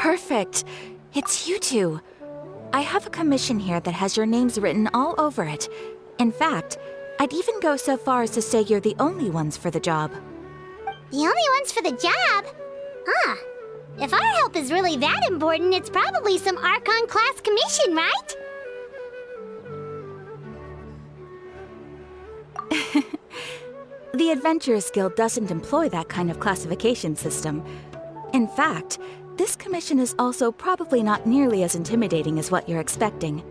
Perfect. It's you two. I have a commission here that has your names written all over it. In fact, I'd even go so far as to say you're the only ones for the job. The only ones for the job? Huh. If our help is really that important, it's probably some Archon class commission, right? The Adventurers Guild doesn't employ that kind of classification system. In fact, this commission is also probably not nearly as intimidating as what you're expecting.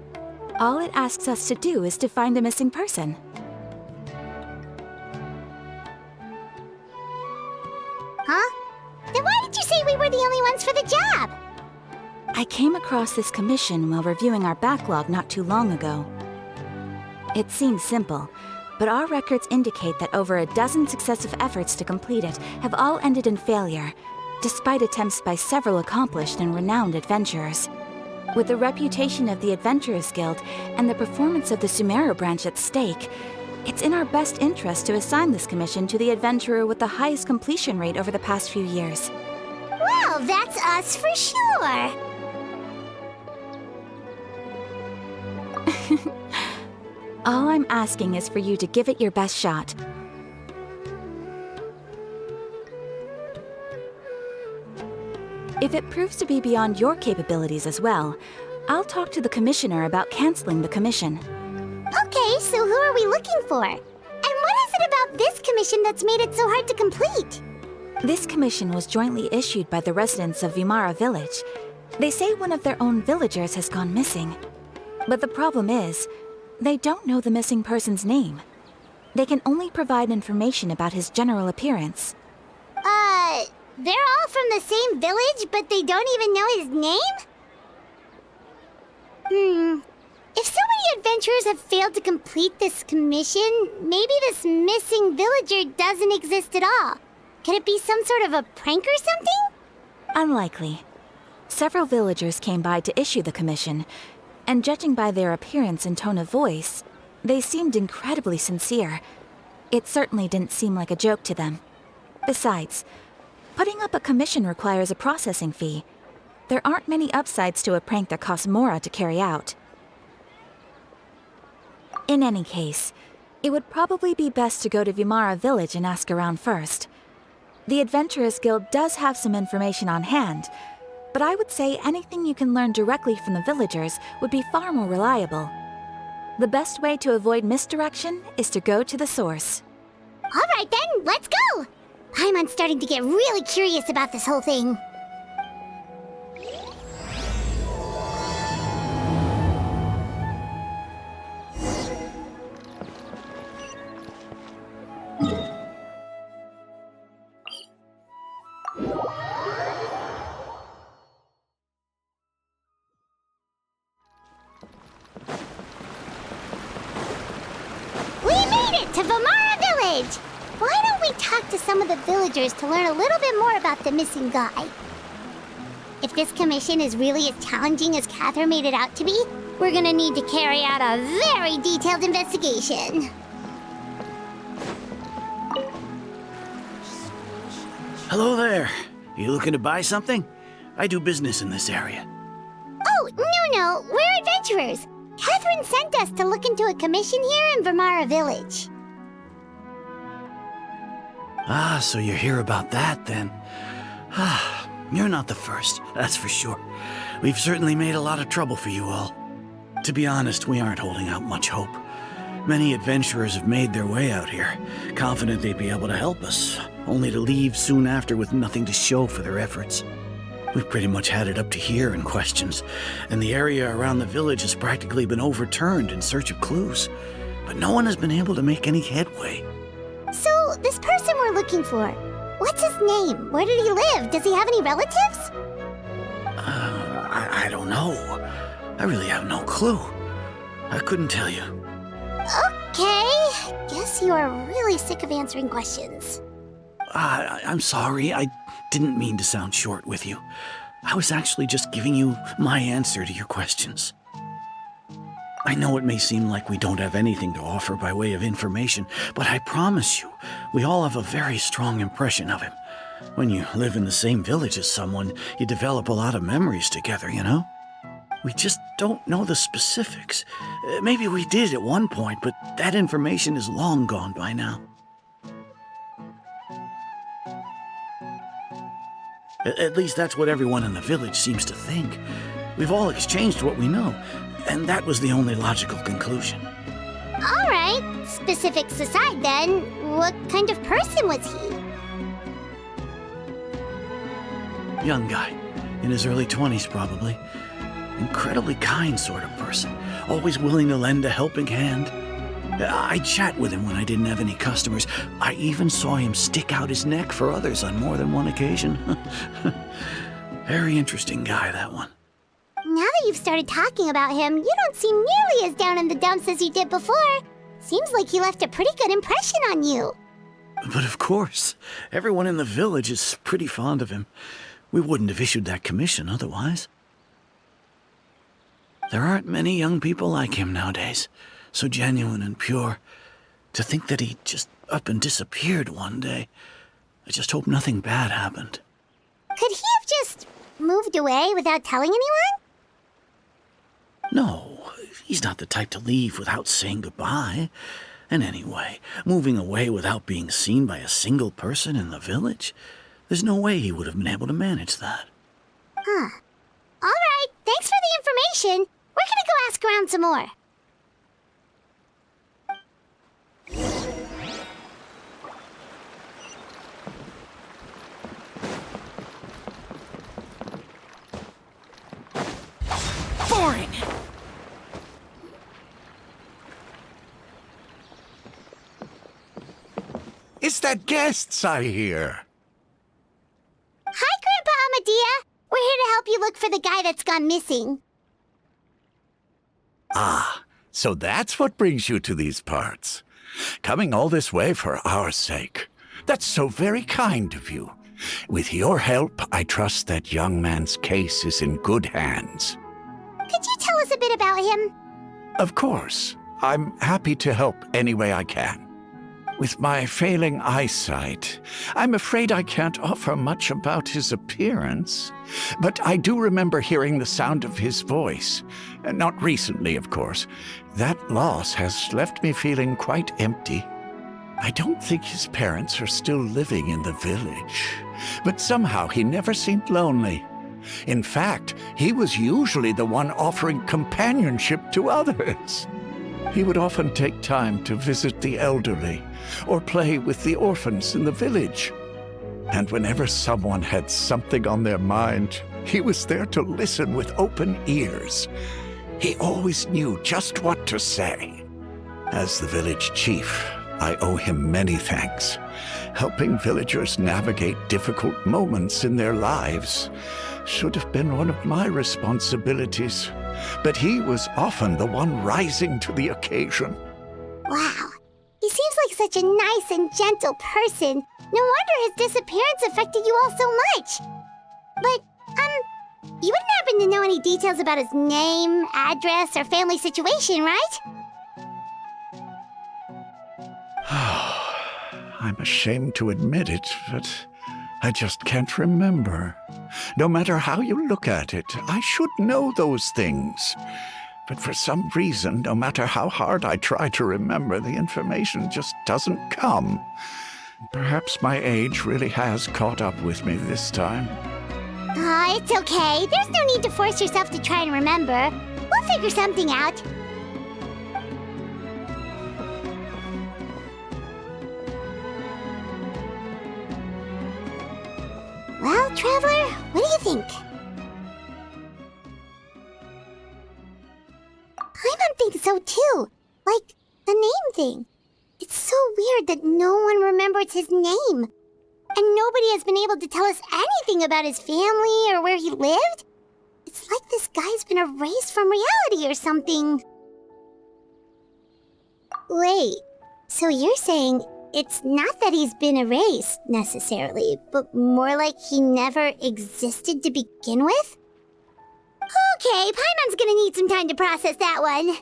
All it asks us to do is to find a missing person. Huh? Then why did you say we were the only ones for the job? I came across this commission while reviewing our backlog not too long ago. It seems simple, but our records indicate that over a dozen successive efforts to complete it have all ended in failure, despite attempts by several accomplished and renowned adventurers. With the reputation of the Adventurers Guild and the performance of the Sumeru branch at stake, it's in our best interest to assign this commission to the adventurer with the highest completion rate over the past few years. Well, that's us for sure! All I'm asking is for you to give it your best shot. If it proves to be beyond your capabilities as well, I'll talk to the commissioner about canceling the commission. Okay, so who are we looking for? And what is it about this commission that's made it so hard to complete? This commission was jointly issued by the residents of Vimara Village. They say one of their own villagers has gone missing. But the problem is, they don't know the missing person's name. They can only provide information about his general appearance. They're all from the same village, but they don't even know his name? If so many adventurers have failed to complete this commission, maybe this missing villager doesn't exist at all. Could it be some sort of a prank or something? Unlikely. Several villagers came by to issue the commission, and judging by their appearance and tone of voice, they seemed incredibly sincere. It certainly didn't seem like a joke to them. Besides, putting up a commission requires a processing fee. There aren't many upsides to a prank that costs Mora to carry out. In any case, it would probably be best to go to Vimara Village and ask around first. The Adventurers Guild does have some information on hand, but I would say anything you can learn directly from the villagers would be far more reliable. The best way to avoid misdirection is to go to the source. All right then, let's go! I'm starting to get really curious about this whole thing. We made it to Vimara Village! Why don't we talk to some of the villagers to learn a little bit more about the missing guy? If this commission is really as challenging as Catherine made it out to be, we're gonna need to carry out a very detailed investigation. Hello there. You looking to buy something? I do business in this area. Oh, no, we're adventurers. Catherine sent us to look into a commission here in Vimara Village. Ah, so you're here about that, then. Ah, you're not the first, that's for sure. We've certainly made a lot of trouble for you all. To be honest, we aren't holding out much hope. Many adventurers have made their way out here, confident they'd be able to help us, only to leave soon after with nothing to show for their efforts. We've pretty much had it up to here in questions, and the area around the village has practically been overturned in search of clues, but no one has been able to make any headway. So, this person we're looking for, what's his name? Where did he live? Does he have any relatives? I don't know. I really have no clue. I couldn't tell you. Okay, guess you are really sick of answering questions. I'm sorry, I didn't mean to sound short with you. I was actually just giving you my answer to your questions. I know it may seem like we don't have anything to offer by way of information, but I promise you, we all have a very strong impression of him. When you live in the same village as someone, you develop a lot of memories together, you know? We just don't know the specifics. Maybe we did at one point, but that information is long gone by now. At least that's what everyone in the village seems to think. We've all exchanged what we know, and that was the only logical conclusion. All right, specifics aside then, what kind of person was he? Young guy, in his early 20s probably. Incredibly kind sort of person, always willing to lend a helping hand. I'd chat with him when I didn't have any customers. I even saw him stick out his neck for others on more than one occasion. Very interesting guy, that one. Now that you've started talking about him, you don't seem nearly as down in the dumps as you did before. Seems like he left a pretty good impression on you. But of course, everyone in the village is pretty fond of him. We wouldn't have issued that commission otherwise. There aren't many young people like him nowadays, so genuine and pure. To think that he just up and disappeared one day. I just hope nothing bad happened. Could he have just moved away without telling anyone? No, he's not the type to leave without saying goodbye. And anyway, moving away without being seen by a single person in the village, there's no way he would have been able to manage that. Huh. All right, thanks for the information. We're gonna go ask around some more. Boring! It's the guests I hear. Hi, Grandpa Amadea. We're here to help you look for the guy that's gone missing. Ah, so that's what brings you to these parts. Coming all this way for our sake. That's so very kind of you. With your help, I trust that young man's case is in good hands. Could you tell us a bit about him? Of course. I'm happy to help any way I can. With my failing eyesight, I'm afraid I can't offer much about his appearance. But I do remember hearing the sound of his voice. Not recently, of course. That loss has left me feeling quite empty. I don't think his parents are still living in the village. But somehow he never seemed lonely. In fact, he was usually the one offering companionship to others. He would often take time to visit the elderly or play with the orphans in the village. And whenever someone had something on their mind, he was there to listen with open ears. He always knew just what to say. As the village chief, I owe him many thanks. Helping villagers navigate difficult moments in their lives should have been one of my responsibilities. But he was often the one rising to the occasion. Wow. He seems like such a nice and gentle person. No wonder his disappearance affected you all so much. But, you wouldn't happen to know any details about his name, address, or family situation, right? I'm ashamed to admit it, but I just can't remember. No matter how you look at it, I should know those things. But for some reason, no matter how hard I try to remember, the information just doesn't come. Perhaps my age really has caught up with me this time. It's okay. There's no need to force yourself to try and remember. We'll figure something out. Well, Traveler, what do you think? Paimon thinks so too. Like, the name thing. It's so weird that no one remembers his name. And nobody has been able to tell us anything about his family or where he lived. It's like this guy's been erased from reality or something. Wait, so you're saying it's not that he's been erased, necessarily, but more like he never existed to begin with? Okay, Paimon's gonna need some time to process that one.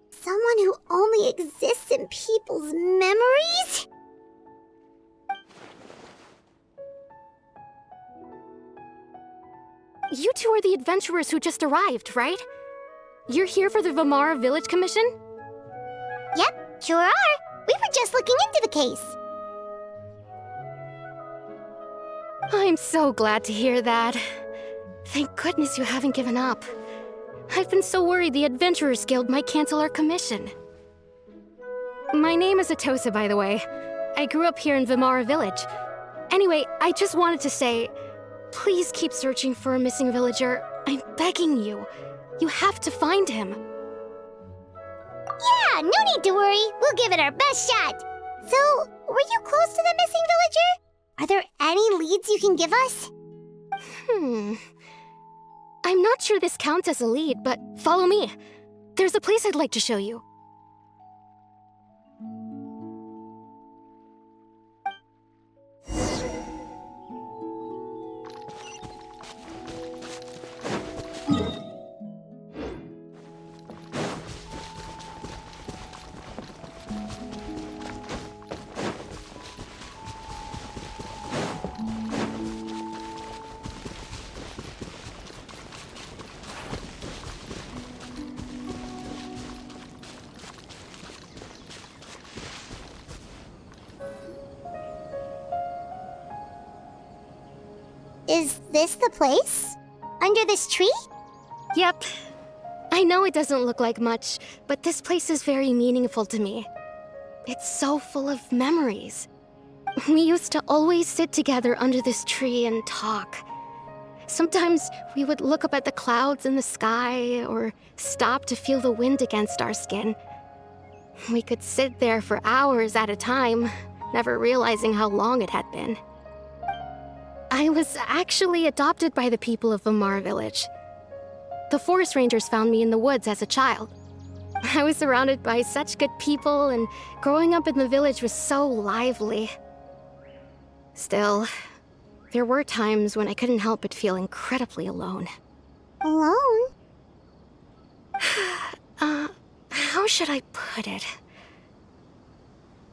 Someone who only exists in people's memories? you two are the adventurers who just arrived, right? You're here for the Vamara Village Commission? Yep, sure are. We were just looking into the case. I'm so glad to hear that. Thank goodness you haven't given up. I've been so worried the Adventurers Guild might cancel our commission. My name is Atosa, by the way. I grew up here in Vamara Village. Anyway, I just wanted to say, please keep searching for a missing villager. I'm begging you. You have to find him. Yeah, no need to worry. We'll give it our best shot. So, were you close to the missing villager? Are there any leads you can give us? I'm not sure this counts as a lead, but follow me. There's a place I'd like to show you. Is this the place? Under this tree? Yep. I know it doesn't look like much, but this place is very meaningful to me. It's so full of memories. We used to always sit together under this tree and talk. Sometimes we would look up at the clouds in the sky, or stop to feel the wind against our skin. We could sit there for hours at a time, never realizing how long it had been. I was actually adopted by the people of Vamara Village. The forest rangers found me in the woods as a child. I was surrounded by such good people, and growing up in the village was so lively. Still, there were times when I couldn't help but feel incredibly alone. Alone? How should I put it?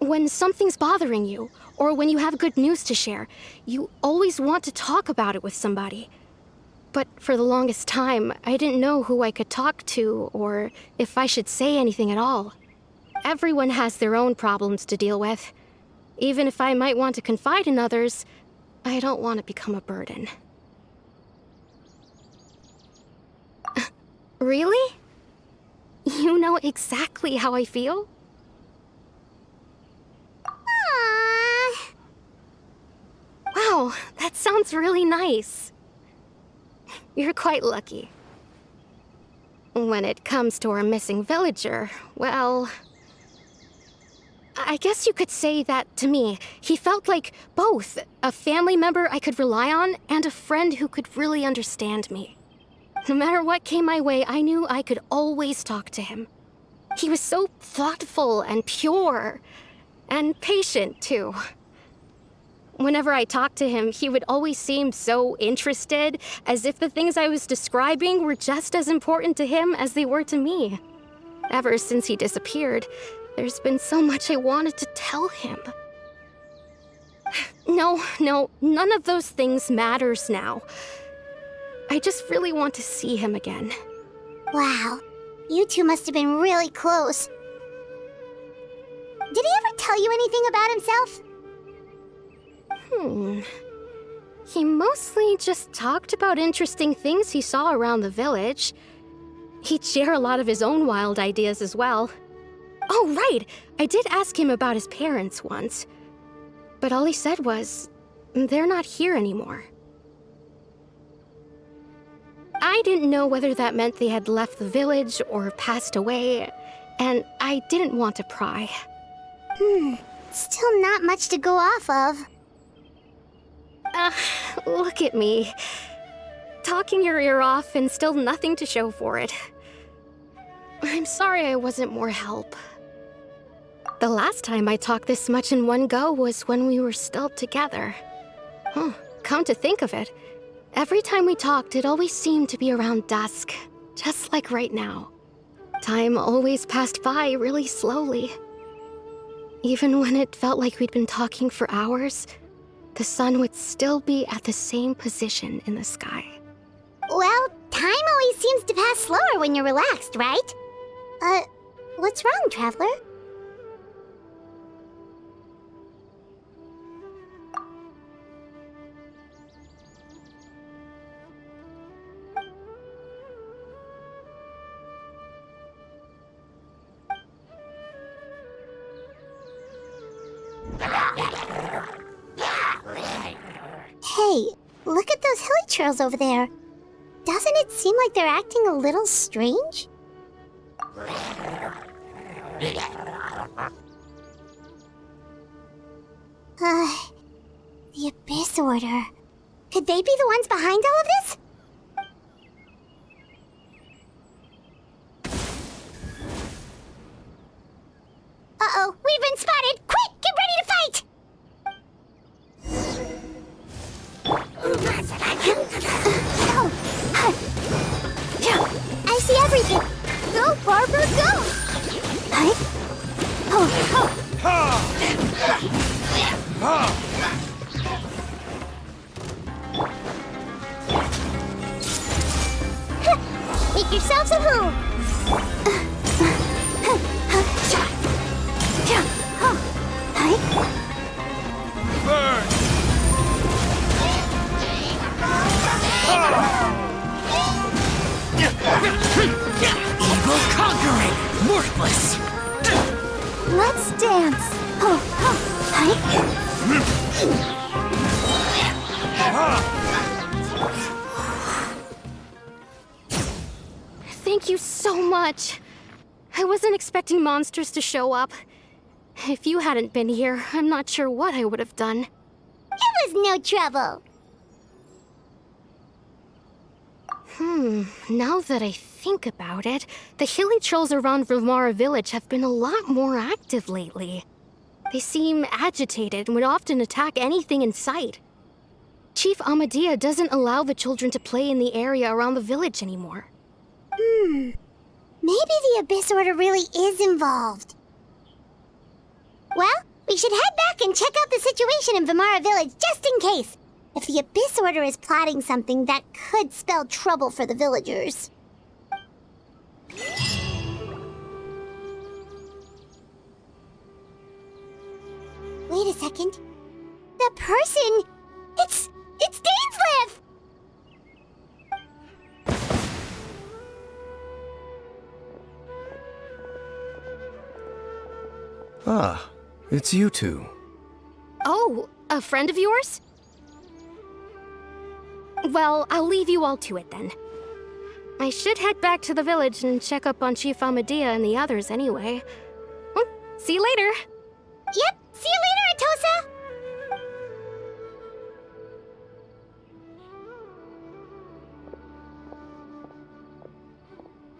When something's bothering you, or when you have good news to share, you always want to talk about it with somebody. But for the longest time, I didn't know who I could talk to, or if I should say anything at all. Everyone has their own problems to deal with. Even if I might want to confide in others, I don't want to become a burden. Really? You know exactly how I feel? Aww. Wow, that sounds really nice. You're quite lucky. When it comes to our missing villager, well, I guess you could say that to me. He felt like both a family member I could rely on and a friend who could really understand me. No matter what came my way, I knew I could always talk to him. He was so thoughtful and pure, and patient too. Whenever I talked to him, he would always seem so interested, as if the things I was describing were just as important to him as they were to me. Ever since he disappeared, there's been so much I wanted to tell him. No, none of those things matters now. I just really want to see him again. Wow, you two must have been really close. Did he ever tell you anything about himself? He mostly just talked about interesting things he saw around the village. He'd share a lot of his own wild ideas as well. Oh, right! I did ask him about his parents once. But all he said was, they're not here anymore. I didn't know whether that meant they had left the village or passed away, and I didn't want to pry. Still not much to go off of. Look at me. Talking your ear off and still nothing to show for it. I'm sorry I wasn't more help. The last time I talked this much in one go was when we were still together. Come to think of it, every time we talked, it always seemed to be around dusk, just like right now. Time always passed by really slowly. Even when it felt like we'd been talking for hours, the sun would still be at the same position in the sky. always seems to pass slower when you're relaxed, right? What's wrong, Traveler? Hey, look at those hilichurls over there. Doesn't it seem like they're acting a little strange? The Abyss Order. Could they be the ones behind all of this? Uh-oh, we've been spotted! Quick, get ready to fight! I see everything! Go, Barbara, go! Make yourselves a move! Burn! Evil conquering! Worthless! Let's dance! Thank you so much. I wasn't expecting monsters to show up. If you hadn't been here, I'm not sure what I would have done. It was no trouble! Now that I think about it, the hilichurls around Vimara village have been a lot more active lately. They seem agitated and would often attack anything in sight. Chief Amadea doesn't allow the children to play in the area around the village anymore. Maybe the Abyss Order really is involved. Well, we should head back and check out the situation in Vimara village just in case. If the Abyss Order is plotting something that could spell trouble for the villagers. Wait a second. That person... It's Dainsleif! Ah, it's you two. Oh, a friend of yours? Well, I'll leave you all to it then. I should head back to the village and check up on Chief Amadea and the others anyway. Well, see you later. Yep, see you later, Atosa!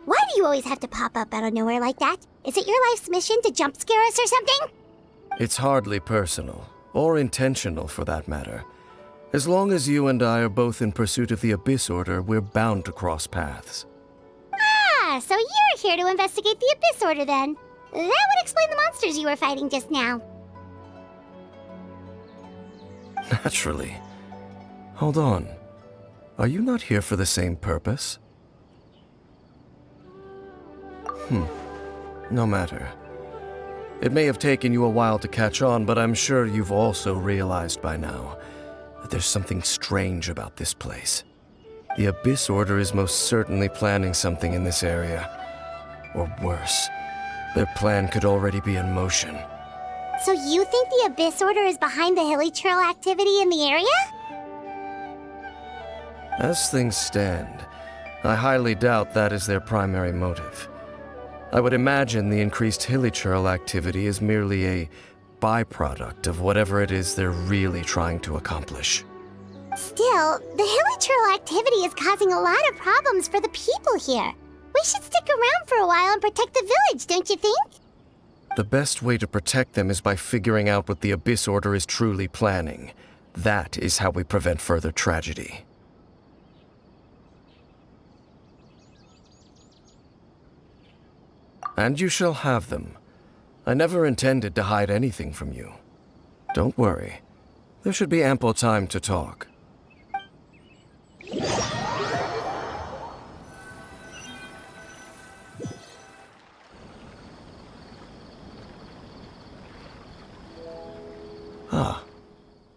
Why do you always have to pop up out of nowhere like that? Is it your life's mission to jump scare us or something? It's hardly personal, or intentional for that matter. As long as you and I are both in pursuit of the Abyss Order, we're bound to cross paths. Ah, so you're here to investigate the Abyss Order then. That would explain the monsters you were fighting just now. Naturally. Hold on. Are you not here for the same purpose? No matter. It may have taken you a while to catch on, but I'm sure you've also realized by now that there's something strange about this place. The Abyss Order is most certainly planning something in this area. Or worse, their plan could already be in motion. So you think the Abyss Order is behind the hilichurl activity in the area? As things stand, I highly doubt that is their primary motive. I would imagine the increased hilichurl activity is merely a byproduct of whatever it is they're really trying to accomplish. Still, the hilichurl activity is causing a lot of problems for the people here. We should stick around for a while and protect the village, don't you think? The best way to protect them is by figuring out what the Abyss Order is truly planning. That is how we prevent further tragedy. And you shall have them. I never intended to hide anything from you. Don't worry. There should be ample time to talk.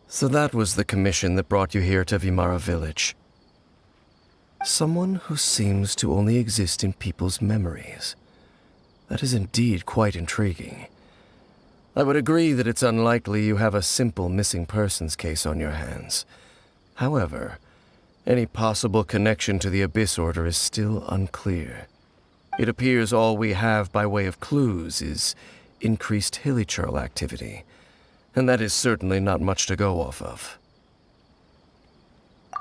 So that was the commission that brought you here to Vimara Village. Someone who seems to only exist in people's memories. That is indeed quite intriguing. I would agree that it's unlikely you have a simple missing persons case on your hands. However, any possible connection to the Abyss Order is still unclear. It appears all we have by way of clues is increased hilichurl activity, and that is certainly not much to go off of.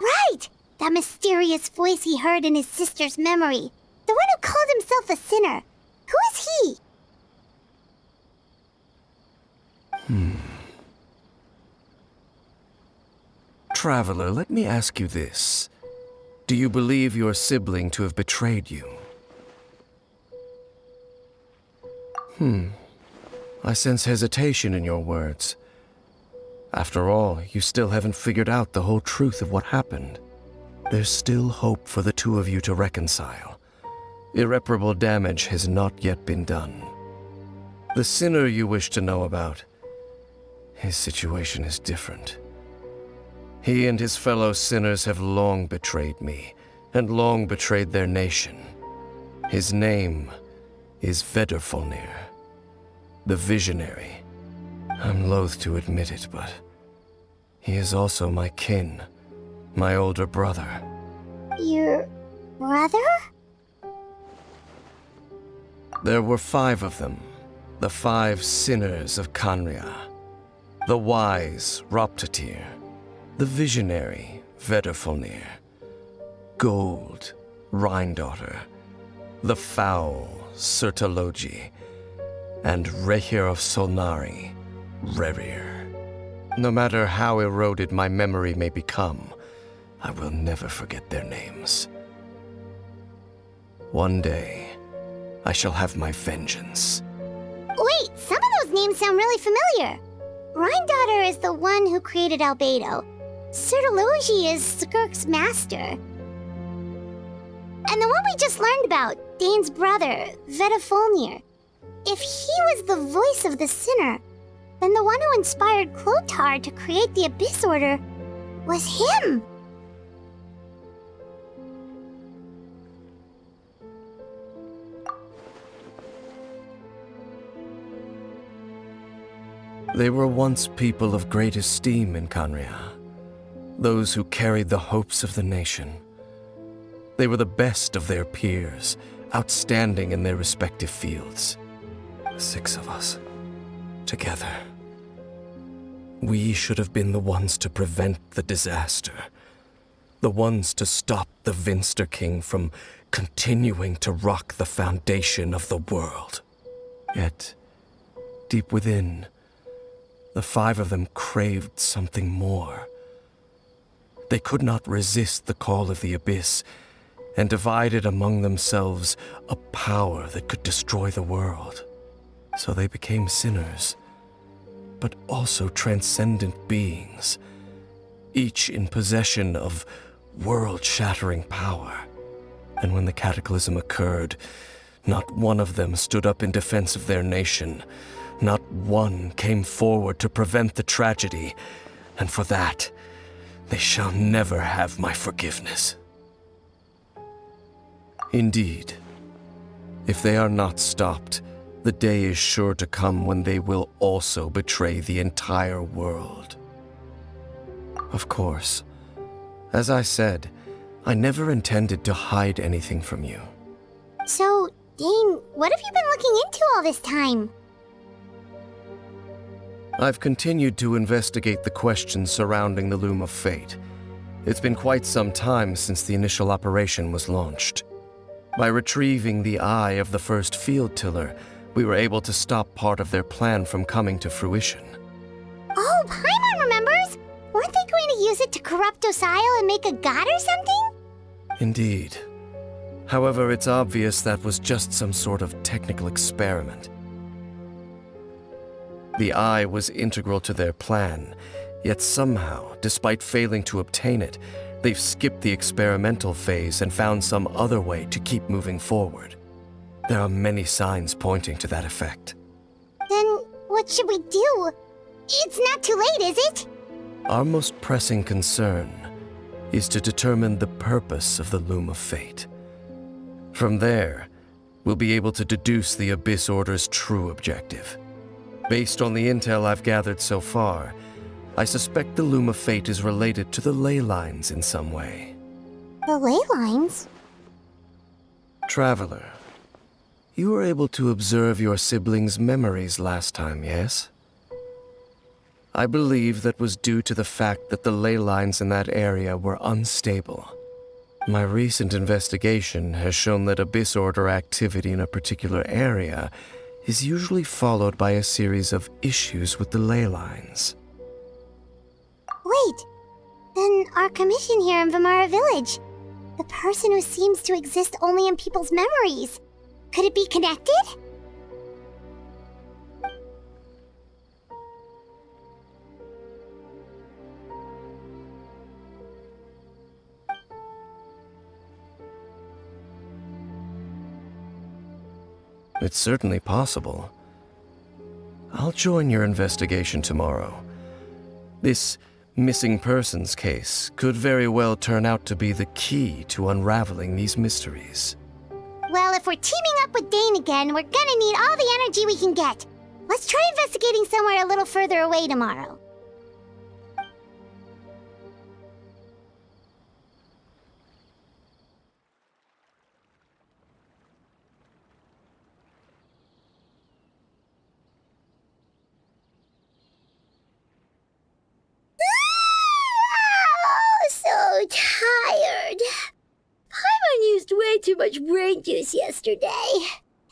Right! That mysterious voice he heard in his sister's memory. The one who called himself a sinner. Who is he? Traveler, let me ask you this. Do you believe your sibling to have betrayed you? I sense hesitation in your words. After all, you still haven't figured out the whole truth of what happened. There's still hope for the two of you to reconcile. Irreparable damage has not yet been done. The sinner you wish to know about, his situation is different. He and his fellow sinners have long betrayed me, and long betrayed their nation. His name is Vedrfolnir, the Visionary. I'm loath to admit it, but he is also my kin, my older brother. Your brother? There were 5 of them, the 5 sinners of Khaenri'ah. The wise Roptatyr, the visionary Vedrfolnir, Gold Rhindaughter, the foul Sertologi, and Rehir of Solnari, Rerir. No matter how eroded my memory may become, I will never forget their names. One day, I shall have my vengeance. Wait, some of those names sound really familiar. Rhindaughter is the one who created Albedo. Sertologi is Skirk's master. And the one we just learned about, Dane's brother, Vedrfolnir. If he was the voice of the sinner, then the one who inspired Clothar to create the Abyss Order was him. They were once people of great esteem in Khaenri'ah, those who carried the hopes of the nation. They were the best of their peers, outstanding in their respective fields. 6 of us, together. We should have been the ones to prevent the disaster, the ones to stop the Vinster King from continuing to rock the foundation of the world. Yet, deep within, the 5 of them craved something more. They could not resist the call of the Abyss, and divided among themselves a power that could destroy the world. So they became sinners, but also transcendent beings, each in possession of world-shattering power. And when the cataclysm occurred, not one of them stood up in defense of their nation. Not one came forward to prevent the tragedy, and for that, they shall never have my forgiveness. Indeed, if they are not stopped, the day is sure to come when they will also betray the entire world. Of course, as I said, I never intended to hide anything from you. So, Dane, what have you been looking into all this time? I've continued to investigate the questions surrounding the Loom of Fate. It's been quite some time since the initial operation was launched. By retrieving the eye of the first field tiller, we were able to stop part of their plan from coming to fruition. Oh, Paimon remembers! Weren't they going to use it to corrupt Osile and make a god or something? Indeed. However, it's obvious that was just some sort of technical experiment. The eye was integral to their plan, yet somehow, despite failing to obtain it, they've skipped the experimental phase and found some other way to keep moving forward. There are many signs pointing to that effect. Then what should we do? It's not too late, is it? Our most pressing concern is to determine the purpose of the Loom of Fate. From there, we'll be able to deduce the Abyss Order's true objective. Based on the intel I've gathered so far, I suspect the Loom of Fate is related to the ley lines in some way. The ley lines? Traveler, you were able to observe your siblings' memories last time, yes? I believe that was due to the fact that the ley lines in that area were unstable. My recent investigation has shown that Abyss Order activity in a particular area is usually followed by a series of issues with the ley lines. Wait, then our commission here in Vamara Village, the person who seems to exist only in people's memories, could it be connected? It's certainly possible. I'll join your investigation tomorrow. This missing persons case could very well turn out to be the key to unraveling these mysteries. Well, if we're teaming up with Dane again, we're gonna need all the energy we can get. Let's try investigating somewhere a little further away tomorrow. So tired. Paimon used way too much brain juice yesterday.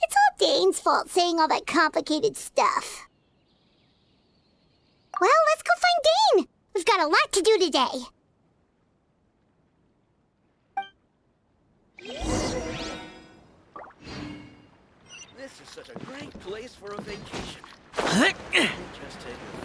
It's all Dane's fault saying all that complicated stuff. Well, let's go find Dane. We've got a lot to do today. This is such a great place for a vacation. Just take a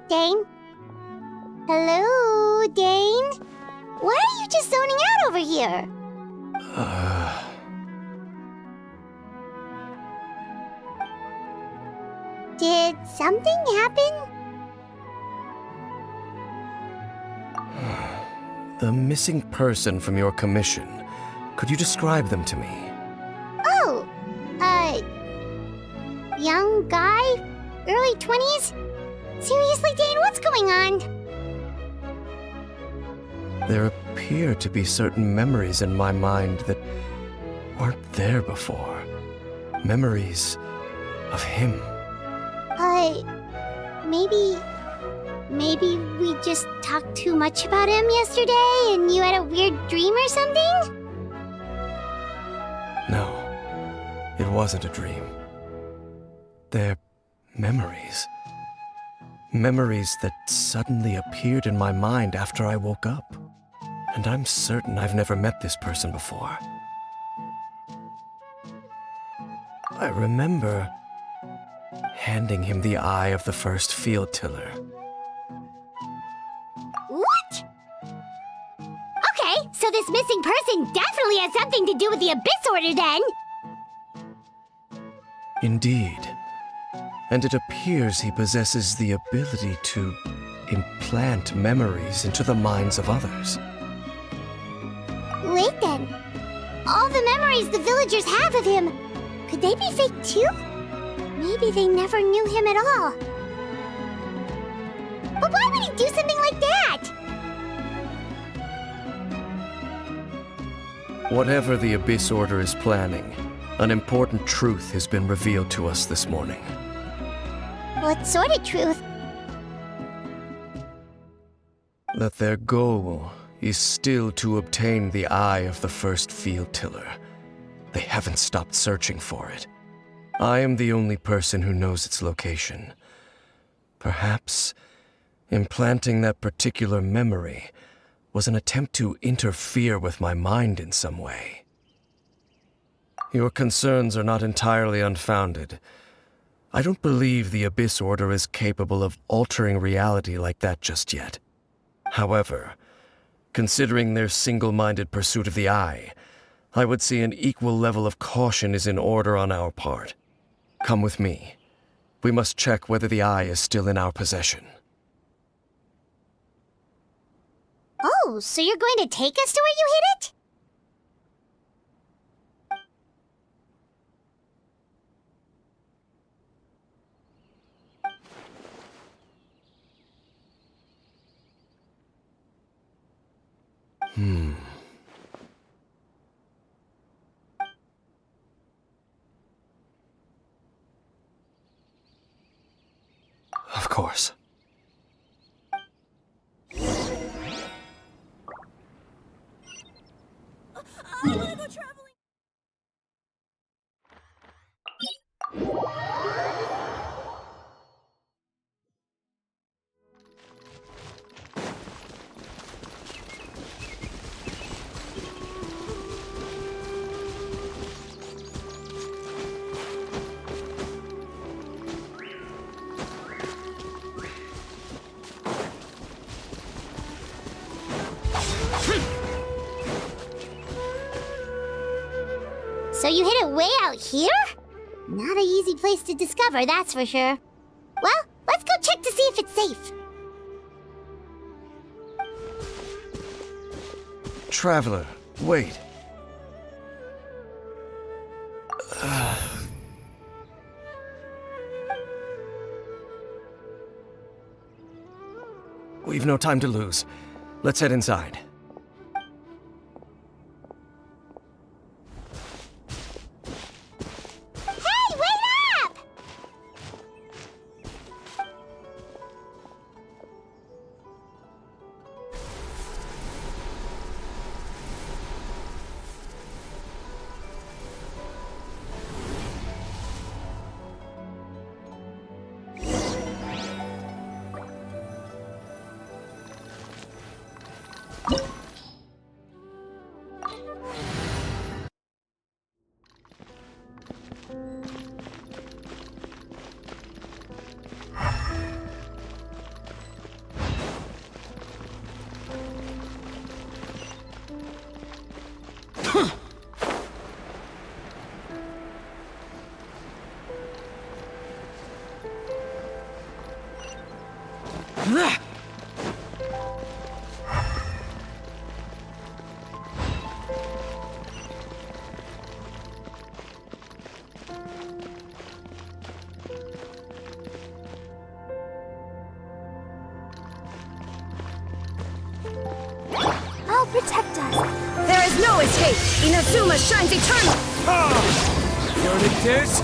Dane? Hello, Dane? Why are you just zoning out over here? Did something happen? The missing person from your commission. Could you describe them to me? Oh, young guy? Early 20s? Seriously, Dane, what's going on? There appear to be certain memories in my mind that weren't there before. Memories of him. Maybe we just talked too much about him yesterday and you had a weird dream or something? No, it wasn't a dream. They're memories. Memories that suddenly appeared in my mind after I woke up. And I'm certain I've never met this person before. I remember handing him the eye of the first field tiller. What? Okay, so this missing person definitely has something to do with the Abyss Order then! Indeed. And it appears he possesses the ability to implant memories into the minds of others. Wait then. All the memories the villagers have of him, could they be fake too? Maybe they never knew him at all. But why would he do something like that? Whatever the Abyss Order is planning, an important truth has been revealed to us this morning. What sort of truth? That their goal is still to obtain the eye of the first field tiller. They haven't stopped searching for it. I am the only person who knows its location. Perhaps implanting that particular memory was an attempt to interfere with my mind in some way. Your concerns are not entirely unfounded. I don't believe the Abyss Order is capable of altering reality like that just yet. However, considering their single-minded pursuit of the Eye, I would say an equal level of caution is in order on our part. Come with me. We must check whether the Eye is still in our possession. Oh, so you're going to take us to where you hid it? Of course. I wanna go traveling! So you hid it way out here? Not an easy place to discover, that's for sure. Well, let's go check to see if it's safe. Traveler, wait. We've no time to lose. Let's head inside. Hey, wait up! I'll protect us. There is no escape. Inazuma shines eternal. Verdict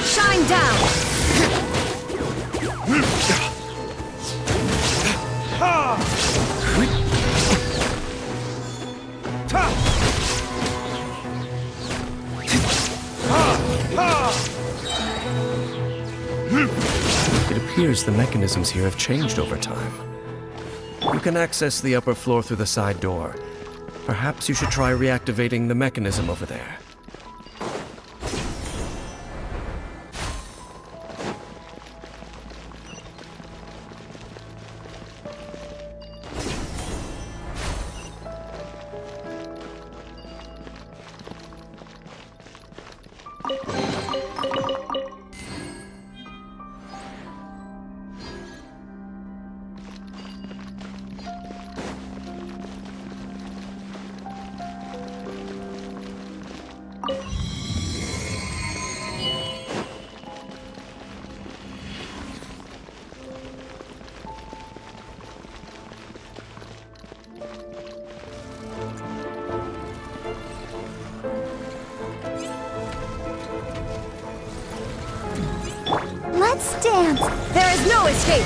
Shine down. It appears the mechanisms here have changed over time. You can access the upper floor through the side door. Perhaps you should try reactivating the mechanism over there. Let's dance. There is no escape.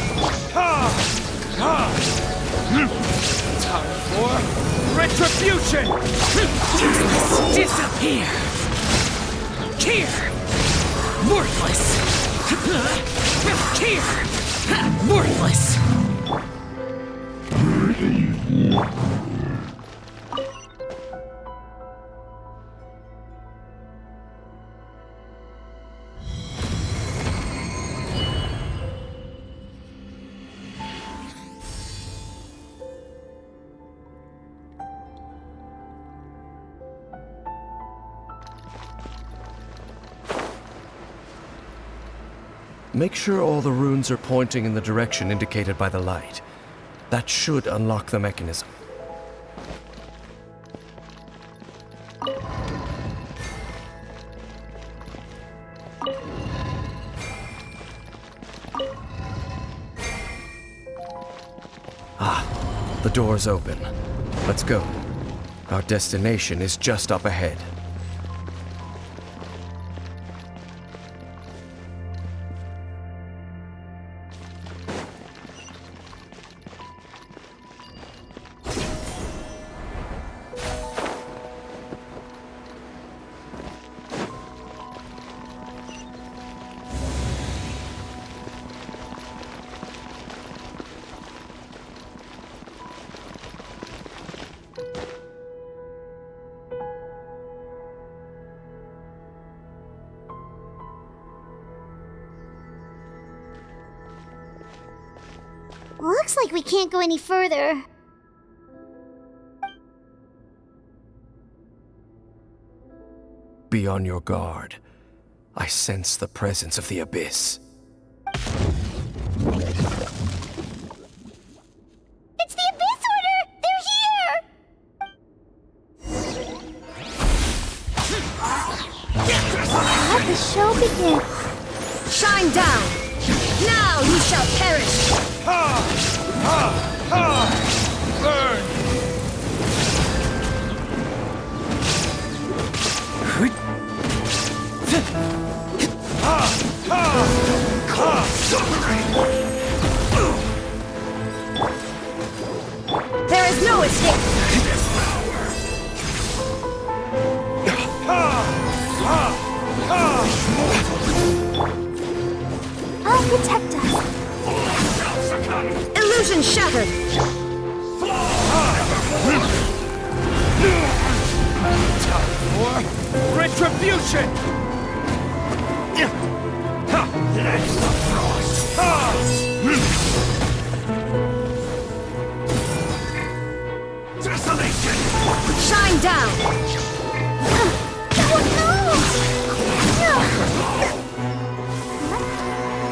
Time for retribution! Disappear! Here! Worthless! Here! Worthless! Make sure all the runes are pointing in the direction indicated by the light. That should unlock the mechanism. The door's open. Let's go. Our destination is just up ahead. Looks like we can't go any further. Be on your guard. I sense the presence of the Abyss. It's the Abyss Order! They're here! Let the show begin. Shine down! Now you shall perish! Burn! There is no escape! I'll protect us. Illusion shattered! Time for retribution! Desolation! Shine down!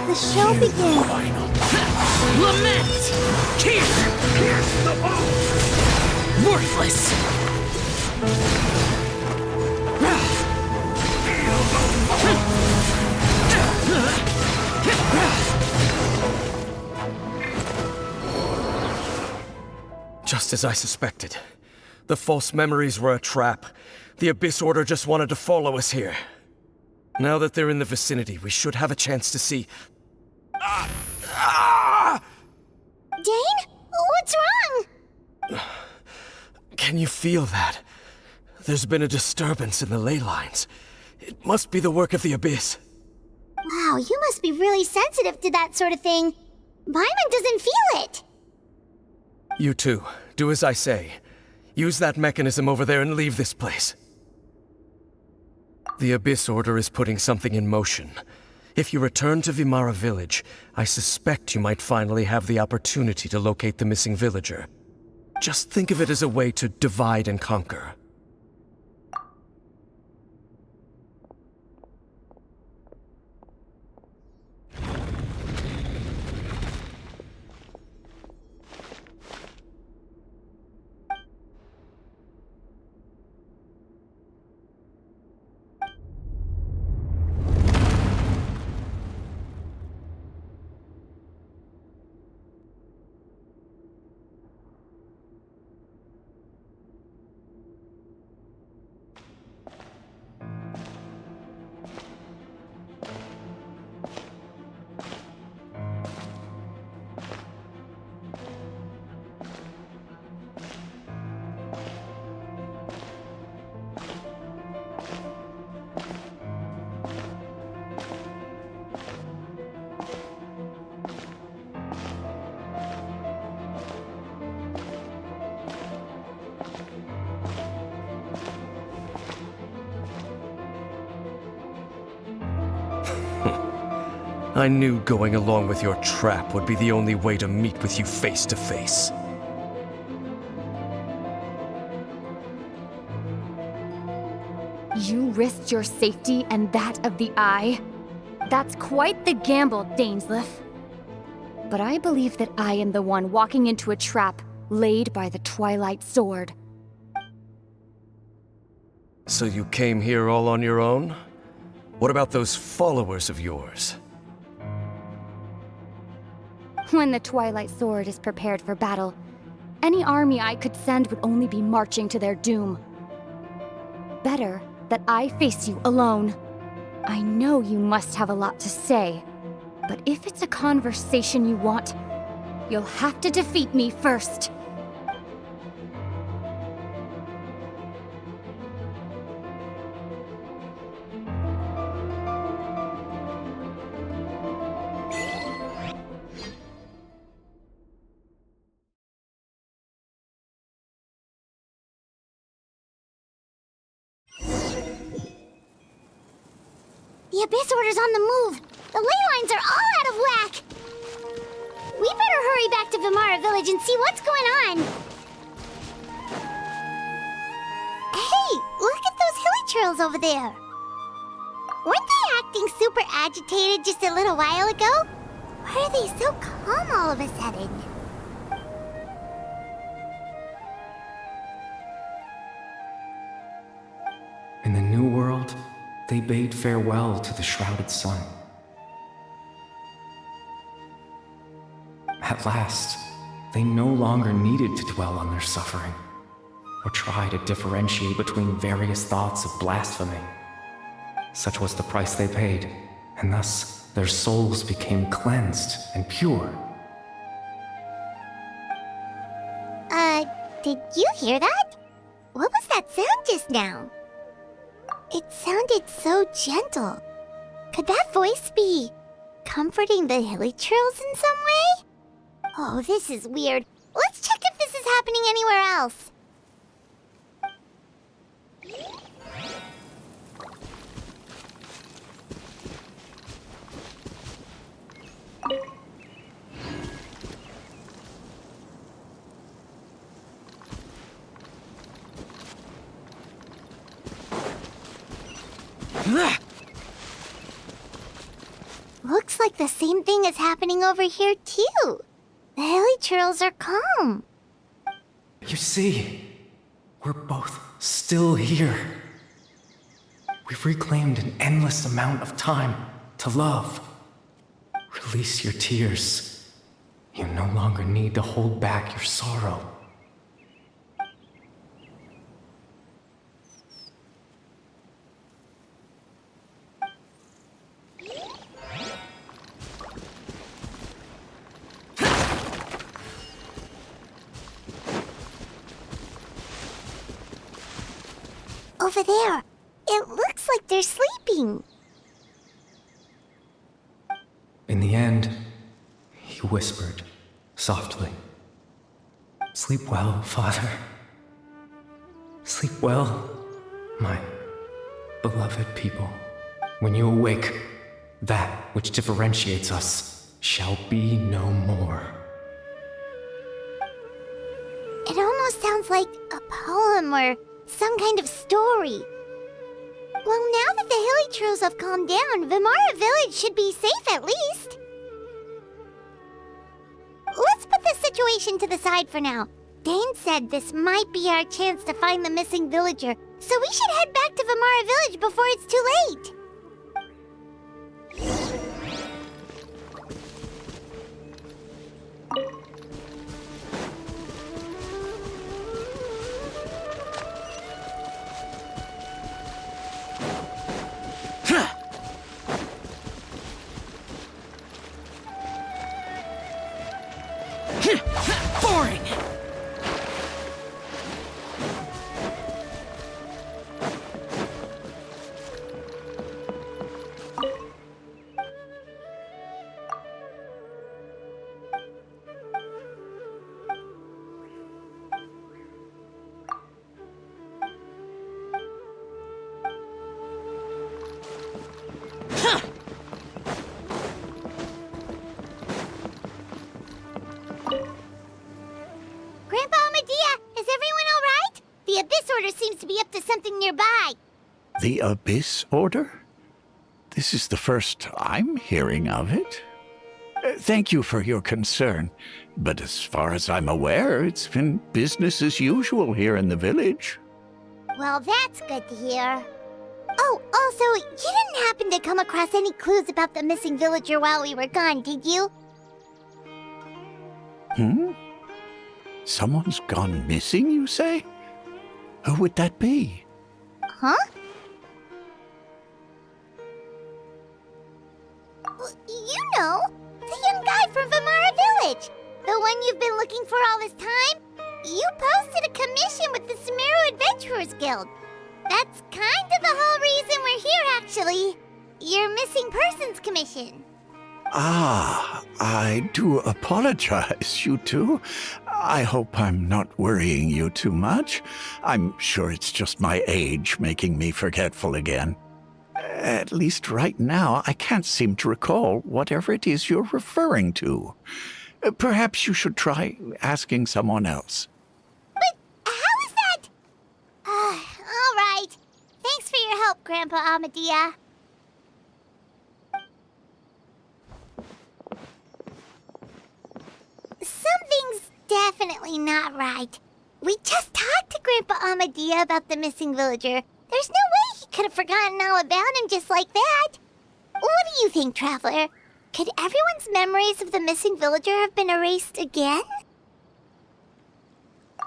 The show begins. Lament! Pierce the bone! Worthless! Just as I suspected. The false memories were a trap. The Abyss Order just wanted to follow us here. Now that they're in the vicinity, we should have a chance to see... Dane? What's wrong? Can you feel that? There's been a disturbance in the ley lines. It must be the work of the Abyss. Wow, you must be really sensitive to that sort of thing. Paimon doesn't feel it. You too. Do as I say. Use that mechanism over there and leave this place. The Abyss Order is putting something in motion. If you return to Vimara Village, I suspect you might finally have the opportunity to locate the missing villager. Just think of it as a way to divide and conquer. I knew going along with your trap would be the only way to meet with you face to face. You risked your safety and that of the Eye? That's quite the gamble, Dainsleif. But I believe that I am the one walking into a trap laid by the Twilight Sword. So you came here all on your own? What about those followers of yours? When the Twilight Sword is prepared for battle, any army I could send would only be marching to their doom. Better that I face you alone. I know you must have a lot to say, but if it's a conversation you want, you'll have to defeat me first. The Abyss Order's on the move! The ley lines are all out of whack! We better hurry back to Vimara Village and see what's going on! Hey, look at those hilly trails over there! Weren't they acting super agitated just a little while ago? Why are they so calm all of a sudden? In the New World, they bade farewell to the shrouded sun. At last, they no longer needed to dwell on their suffering, or try to differentiate between various thoughts of blasphemy. Such was the price they paid, and thus their souls became cleansed and pure. Did you hear that? What was that sound just now? It sounded so gentle. Could that voice be comforting the hilly trails in some way? Oh, this is weird. Let's check if this is happening anywhere else. Looks like the same thing is happening over here, too. The hilly trails are calm. You see, we're both still here. We've reclaimed an endless amount of time to love. Release your tears. You no longer need to hold back your sorrow. Over there. It looks like they're sleeping. In the end, he whispered softly, "Sleep well, Father. Sleep well, my beloved people. When you awake, that which differentiates us shall be no more." It almost sounds like a poem or some kind of story. Well, now that the hilly trails have calmed down, Vimara Village should be safe at least. Let's put this situation to the side for now. Dane said this might be our chance to find the missing villager, so we should head back to Vimara Village before it's too late. Boring! Grandpa Medea, is everyone all right? The Abyss Order seems to be up to something nearby. The Abyss Order? This is the first I'm hearing of it. Thank you for your concern, but as far as I'm aware, it's been business as usual here in the village. Well, that's good to hear. Oh, also, you didn't happen to come across any clues about the missing villager while we were gone, did you? Someone's gone missing, you say? Who would that be? Huh? Well, you know, the young guy from Vamara Village. The one you've been looking for all this time. You posted a commission with the Sumeru Adventurers Guild. That's kind of the whole reason we're here, actually. Your missing persons commission. Ah, I do apologize, you two. I hope I'm not worrying you too much. I'm sure it's just my age making me forgetful again. At least right now, I can't seem to recall whatever it is you're referring to. Perhaps you should try asking someone else. But how is that? All right. Thanks for your help, Grandpa Amadia. Something's definitely not right. We just talked to Grandpa Amadia about the missing villager. There's no way he could have forgotten all about him just like that. What do you think, Traveler? Could everyone's memories of the missing villager have been erased again?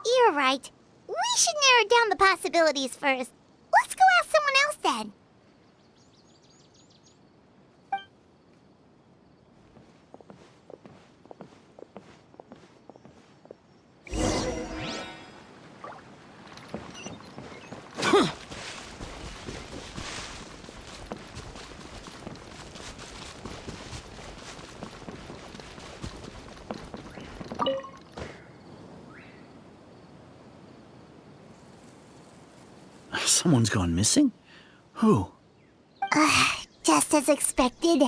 You're right. We should narrow down the possibilities first. Let's go ask someone else then. Someone's gone missing? Who? Just as expected.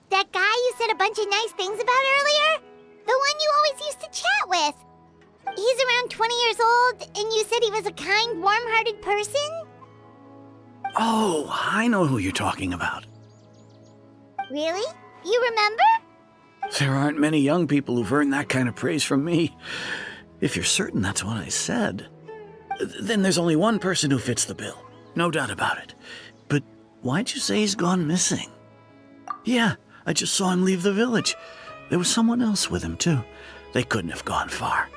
That guy you said a bunch of nice things about earlier? The one you always used to chat with. He's around 20 years old, and you said he was a kind, warm-hearted person? Oh, I know who you're talking about. Really? You remember? There aren't many young people who've earned that kind of praise from me. If you're certain that's what I said, then there's only one person who fits the bill. No doubt about it. But why'd you say he's gone missing? Yeah, I just saw him leave the village. There was someone else with him, too. They couldn't have gone far.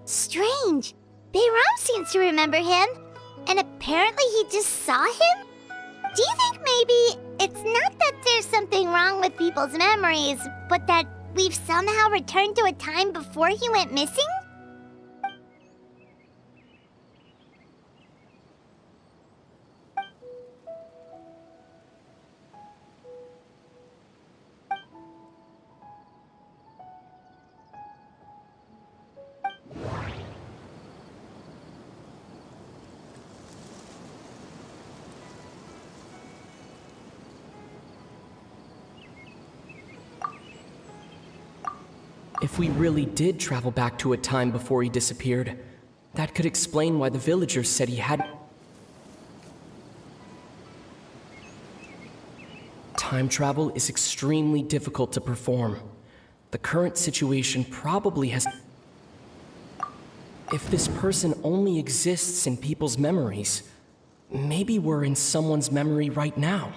Strange. Bayram seems to remember him, and apparently he just saw him? Do you think maybe it's not that there's something wrong with people's memories, but that we've somehow returned to a time before he went missing? If we really did travel back to a time before he disappeared, that could explain why the villagers said he had... Time travel is extremely difficult to perform. The current situation probably has... If this person only exists in people's memories, maybe we're in someone's memory right now.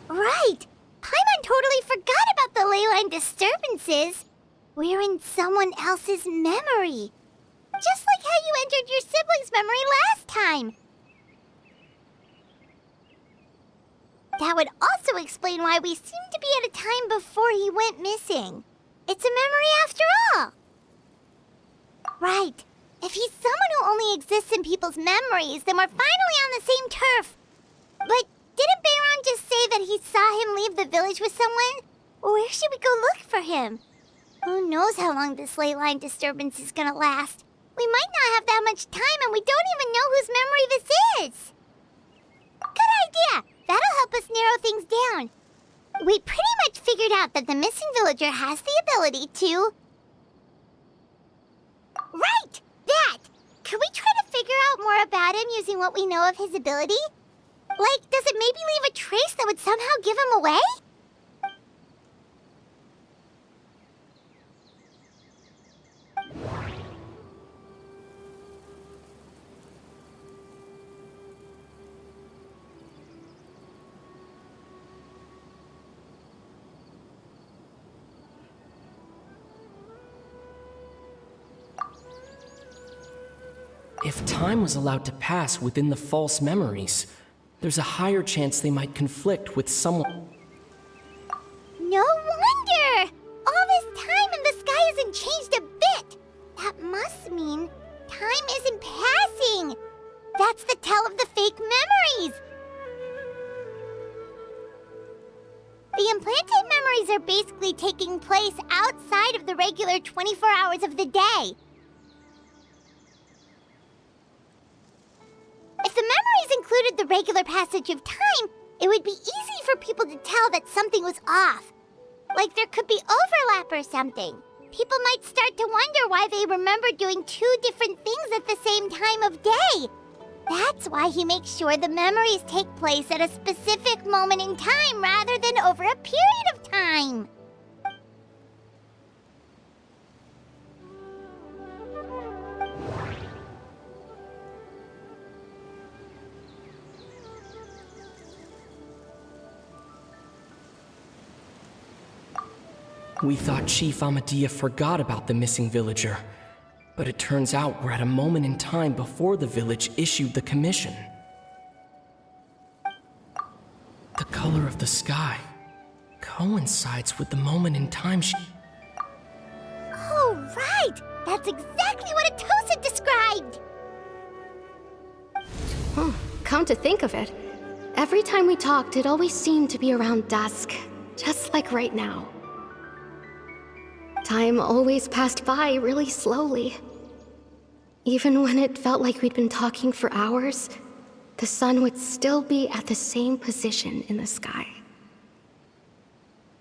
Right! Paimon totally forgot about the leyline disturbances. We're in someone else's memory. Just like how you entered your sibling's memory last time. That would also explain why we seem to be at a time before he went missing. It's a memory after all. Right. If he's someone who only exists in people's memories, then we're finally on the same turf. But didn't Bayron just say that he saw him leave the village with someone? Where should we go look for him? Who knows how long this ley line disturbance is gonna last? We might not have that much time, and we don't even know whose memory this is. Good idea! That'll help us narrow things down. We pretty much figured out that the missing villager has the ability to... Right! That! Could we try to figure out more about him using what we know of his ability? Like, does it maybe leave a trace that would somehow give him away? If time was allowed to pass within the false memories, there's a higher chance they might conflict with someone. No wonder! All this time and the sky hasn't changed a bit! That must mean time isn't passing! That's the tell of the fake memories! The implanted memories are basically taking place outside of the regular 24 hours of the day. If the memories included the regular passage of time, it would be easy for people to tell that something was off. Like there could be overlap or something. People might start to wonder why they remember doing two different things at the same time of day. That's why he makes sure the memories take place at a specific moment in time rather than over a period of time. We thought Chief Amadea forgot about the missing villager, but it turns out we're at a moment in time before the village issued the commission. The color of the sky coincides with the moment in time she... Oh, right! That's exactly what Atosa described! Come to think of it, every time we talked, it always seemed to be around dusk, just like right now. Time always passed by really slowly. Even when it felt like we'd been talking for hours, the sun would still be at the same position in the sky.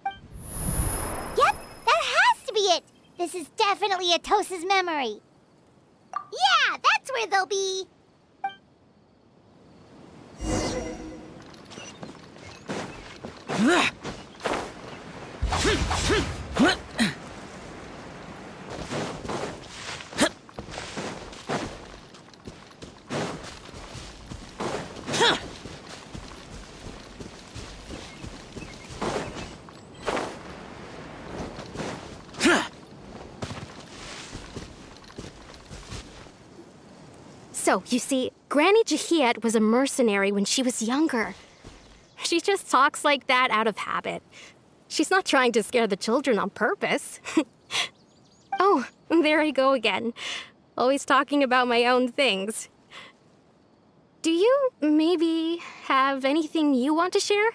Yep, that has to be it! This is definitely Atosa's memory. Yeah, that's where they'll be! So, you see, Granny Jahiet was a mercenary when she was younger. She just talks like that out of habit. She's not trying to scare the children on purpose. Oh, there I go again. Always talking about my own things. Do you maybe have anything you want to share?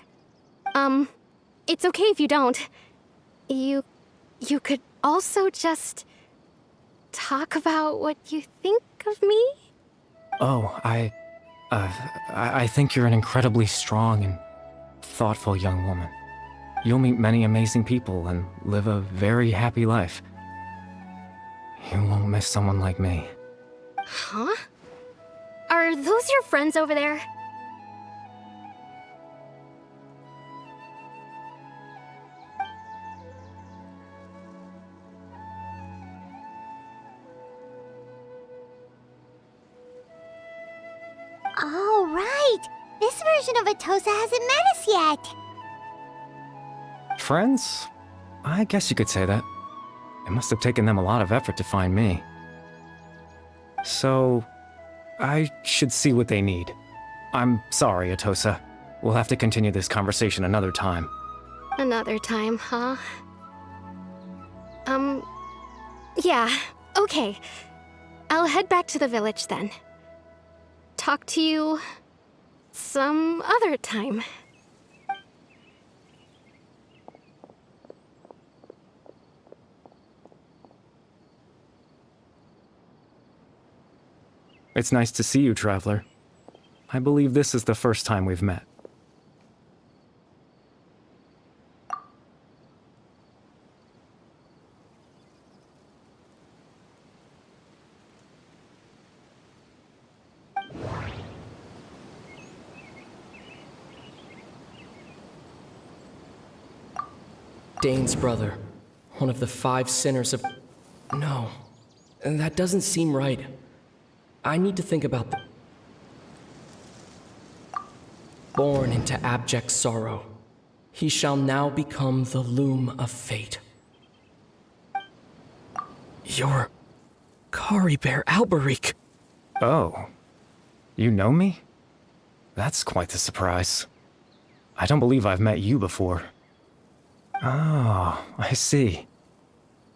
It's okay if you don't. You could also just talk about what you think of me? Oh, I think you're an incredibly strong and thoughtful young woman. You'll meet many amazing people and live a very happy life. You won't miss someone like me. Huh? Are those your friends over there? Oh, right! This version of Atosa hasn't met us yet! Friends? I guess you could say that. It must have taken them a lot of effort to find me. So, I should see what they need. I'm sorry, Atosa. We'll have to continue this conversation another time. Another time, huh? Yeah, okay. I'll head back to the village then. Talk to you some other time. It's nice to see you, Traveler. I believe this is the first time we've met. Dane's brother. One of the 5 sinners of... No, that doesn't seem right. I need to think about the... Born into abject sorrow, he shall now become the loom of fate. You're... Kari Bear Alberic. Oh. You know me? That's quite the surprise. I don't believe I've met you before. Oh, I see.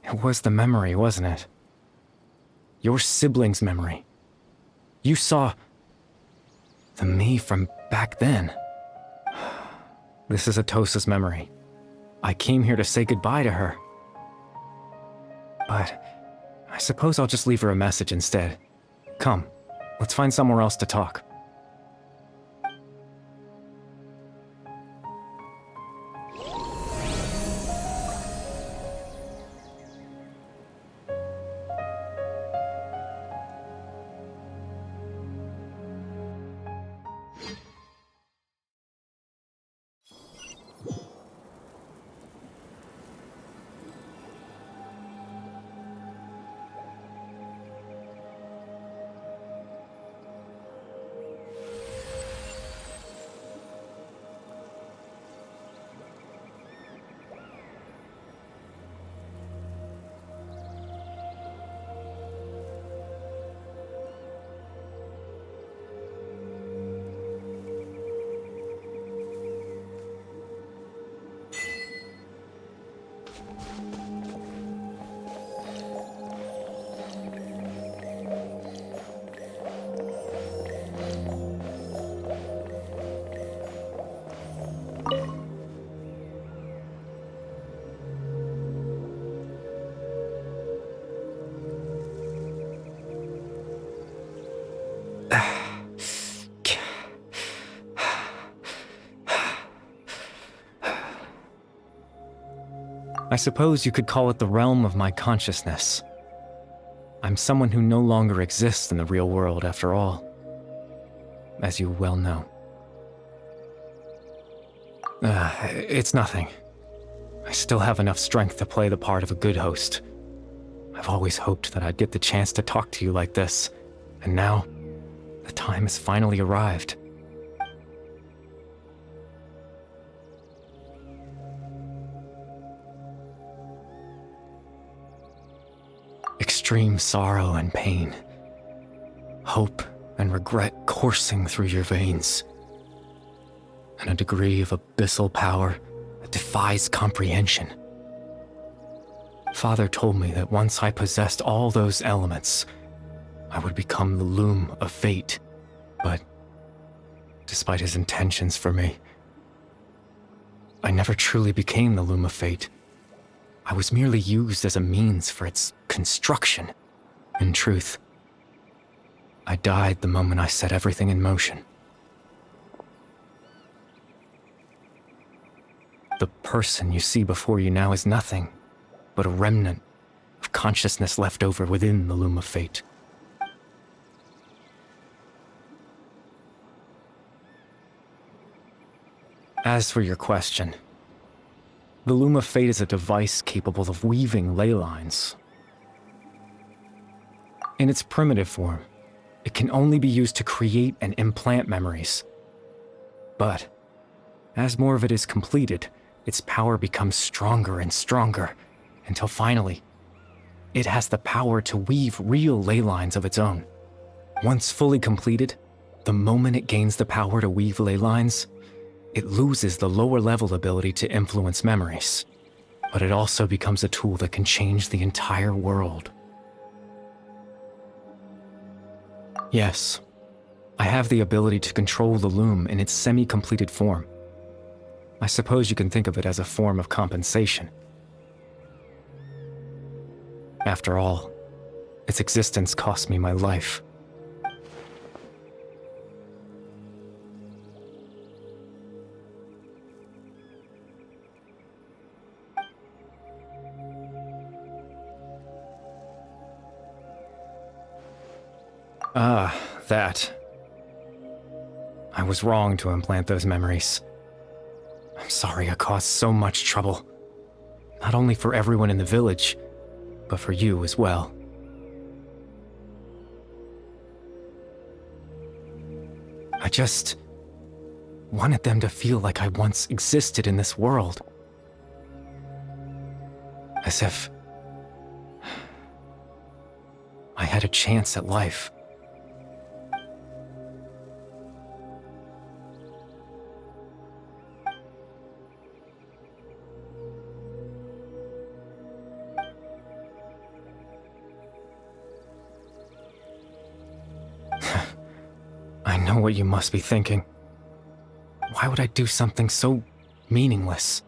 It was the memory, wasn't it? Your sibling's memory. You saw... the me from back then. This is Atosa's memory. I came here to say goodbye to her. But I suppose I'll just leave her a message instead. Come, let's find somewhere else to talk. I suppose you could call it the realm of my consciousness. I'm someone who no longer exists in the real world after all, as you well know. It's nothing. I still have enough strength to play the part of a good host. I've always hoped that I'd get the chance to talk to you like this, and now, the time has finally arrived. Extreme sorrow and pain, hope and regret coursing through your veins, and a degree of abyssal power that defies comprehension. Father told me that once I possessed all those elements, I would become the loom of fate, but despite his intentions for me, I never truly became the loom of fate. I was merely used as a means for its construction. In truth, I died the moment I set everything in motion. The person you see before you now is nothing but a remnant of consciousness left over within the loom of fate. As for your question, the loom of fate is a device capable of weaving ley lines. In its primitive form, it can only be used to create and implant memories. But as more of it is completed, its power becomes stronger and stronger, until finally, it has the power to weave real ley lines of its own. Once fully completed, the moment it gains the power to weave ley lines, it loses the lower-level ability to influence memories, but it also becomes a tool that can change the entire world. Yes, I have the ability to control the loom in its semi-completed form. I suppose you can think of it as a form of compensation. After all, its existence cost me my life. That. I was wrong to implant those memories. I'm sorry I caused so much trouble. Not only for everyone in the village, but for you as well. I just wanted them to feel like I once existed in this world. As if I had a chance at life. I know what you must be thinking. Why would I do something so meaningless?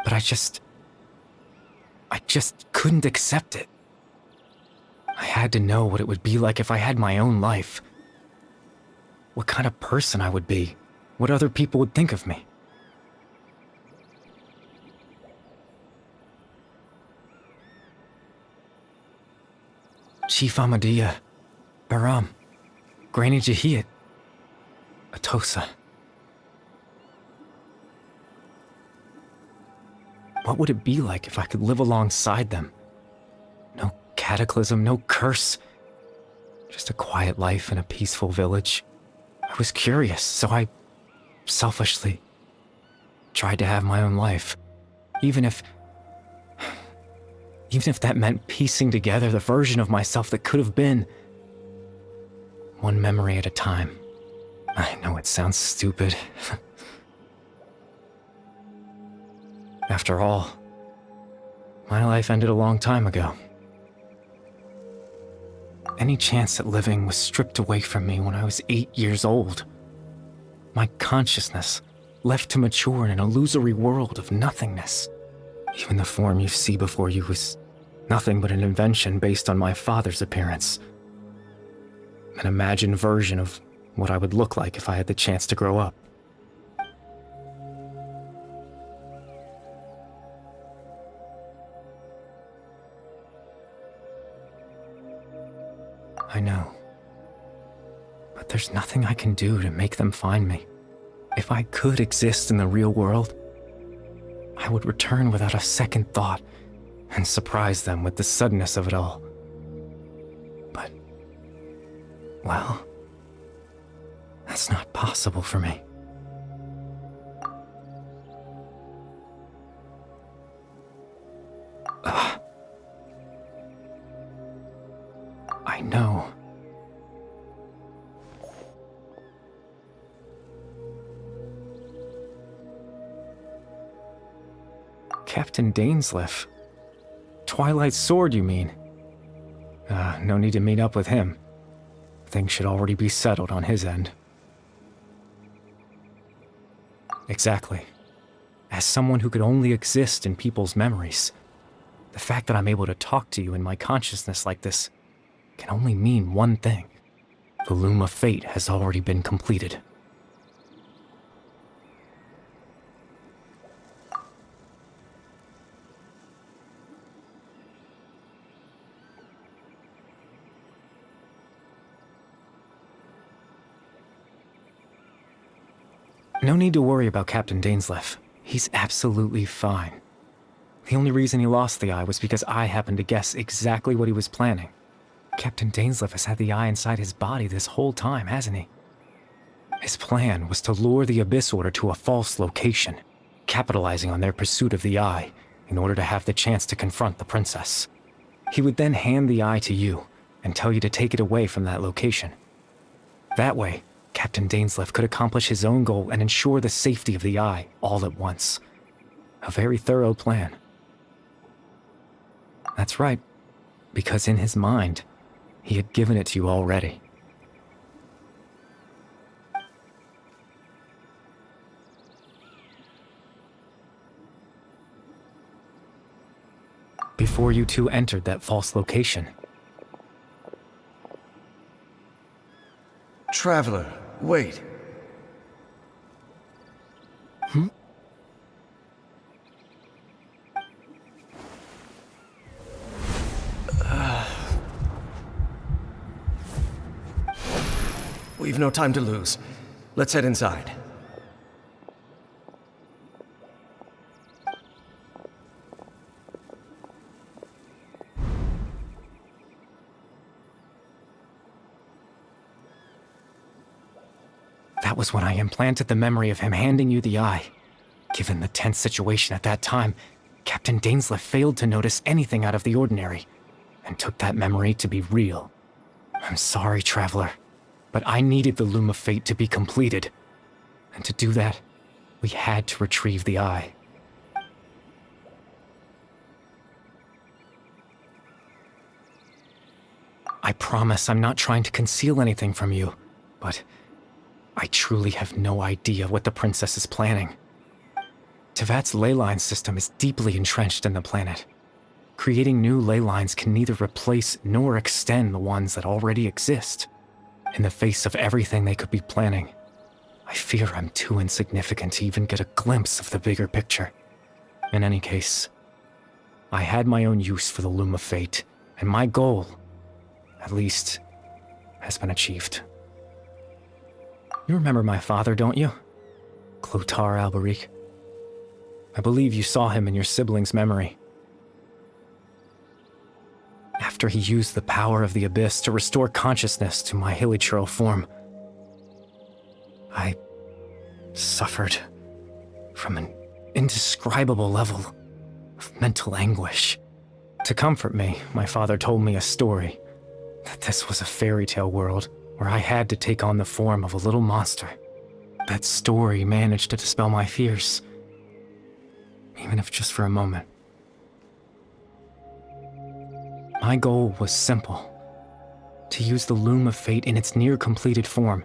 But I just couldn't accept it. I had to know what it would be like if I had my own life. What kind of person I would be. What other people would think of me. Chief Ahmadiyya, Baram, Granny Jahiyat, Atosa. What would it be like if I could live alongside them? No cataclysm, no curse. Just a quiet life in a peaceful village. I was curious, so I selfishly tried to have my own life. Even if that meant piecing together the version of myself that could have been. One memory at a time. I know it sounds stupid. After all, my life ended a long time ago. Any chance at living was stripped away from me when I was 8 years old. My consciousness left to mature in an illusory world of nothingness. Even the form you see before you was nothing but an invention based on my father's appearance. An imagined version of what I would look like if I had the chance to grow up. I know. But there's nothing I can do to make them find me. If I could exist in the real world, I would return without a second thought and surprise them with the suddenness of it all. But, well, that's not possible for me. I know. Captain Dainsleif. Twilight Sword, you mean? No need to meet up with him. Things should already be settled on his end. Exactly. As someone who could only exist in people's memories, the fact that I'm able to talk to you in my consciousness like this can only mean one thing. The loom of fate has already been completed. No need to worry about Captain Dainsleif. He's absolutely fine. The only reason he lost the eye was because I happened to guess exactly what he was planning. Captain Dainsleif has had the eye inside his body this whole time, hasn't he? His plan was to lure the Abyss Order to a false location, capitalizing on their pursuit of the eye in order to have the chance to confront the princess. He would then hand the eye to you and tell you to take it away from that location. That way, Captain Dainsleif could accomplish his own goal and ensure the safety of the eye all at once. A very thorough plan. That's right, because in his mind, he had given it to you already. Before you two entered that false location. Traveler, wait. We've no time to lose. Let's head inside. That was when I implanted the memory of him handing you the eye. Given the tense situation at that time, Captain Dainsleif failed to notice anything out of the ordinary, and took that memory to be real. I'm sorry, Traveler, but I needed the Loom of Fate to be completed. And to do that, we had to retrieve the eye. I promise I'm not trying to conceal anything from you, but I truly have no idea what the princess is planning. Tevat's ley line system is deeply entrenched in the planet. Creating new ley lines can neither replace nor extend the ones that already exist. In the face of everything they could be planning, I fear I'm too insignificant to even get a glimpse of the bigger picture. In any case, I had my own use for the Loom of Fate, and my goal, at least, has been achieved. You remember my father, don't you? Clotar Alberic. I believe you saw him in your sibling's memory. After he used the power of the Abyss to restore consciousness to my hilichurl form, I suffered from an indescribable level of mental anguish. To comfort me, my father told me a story, that this was a fairy tale world where I had to take on the form of a little monster. That story managed to dispel my fears, even if just for a moment. My goal was simple: to use the Loom of Fate in its near-completed form,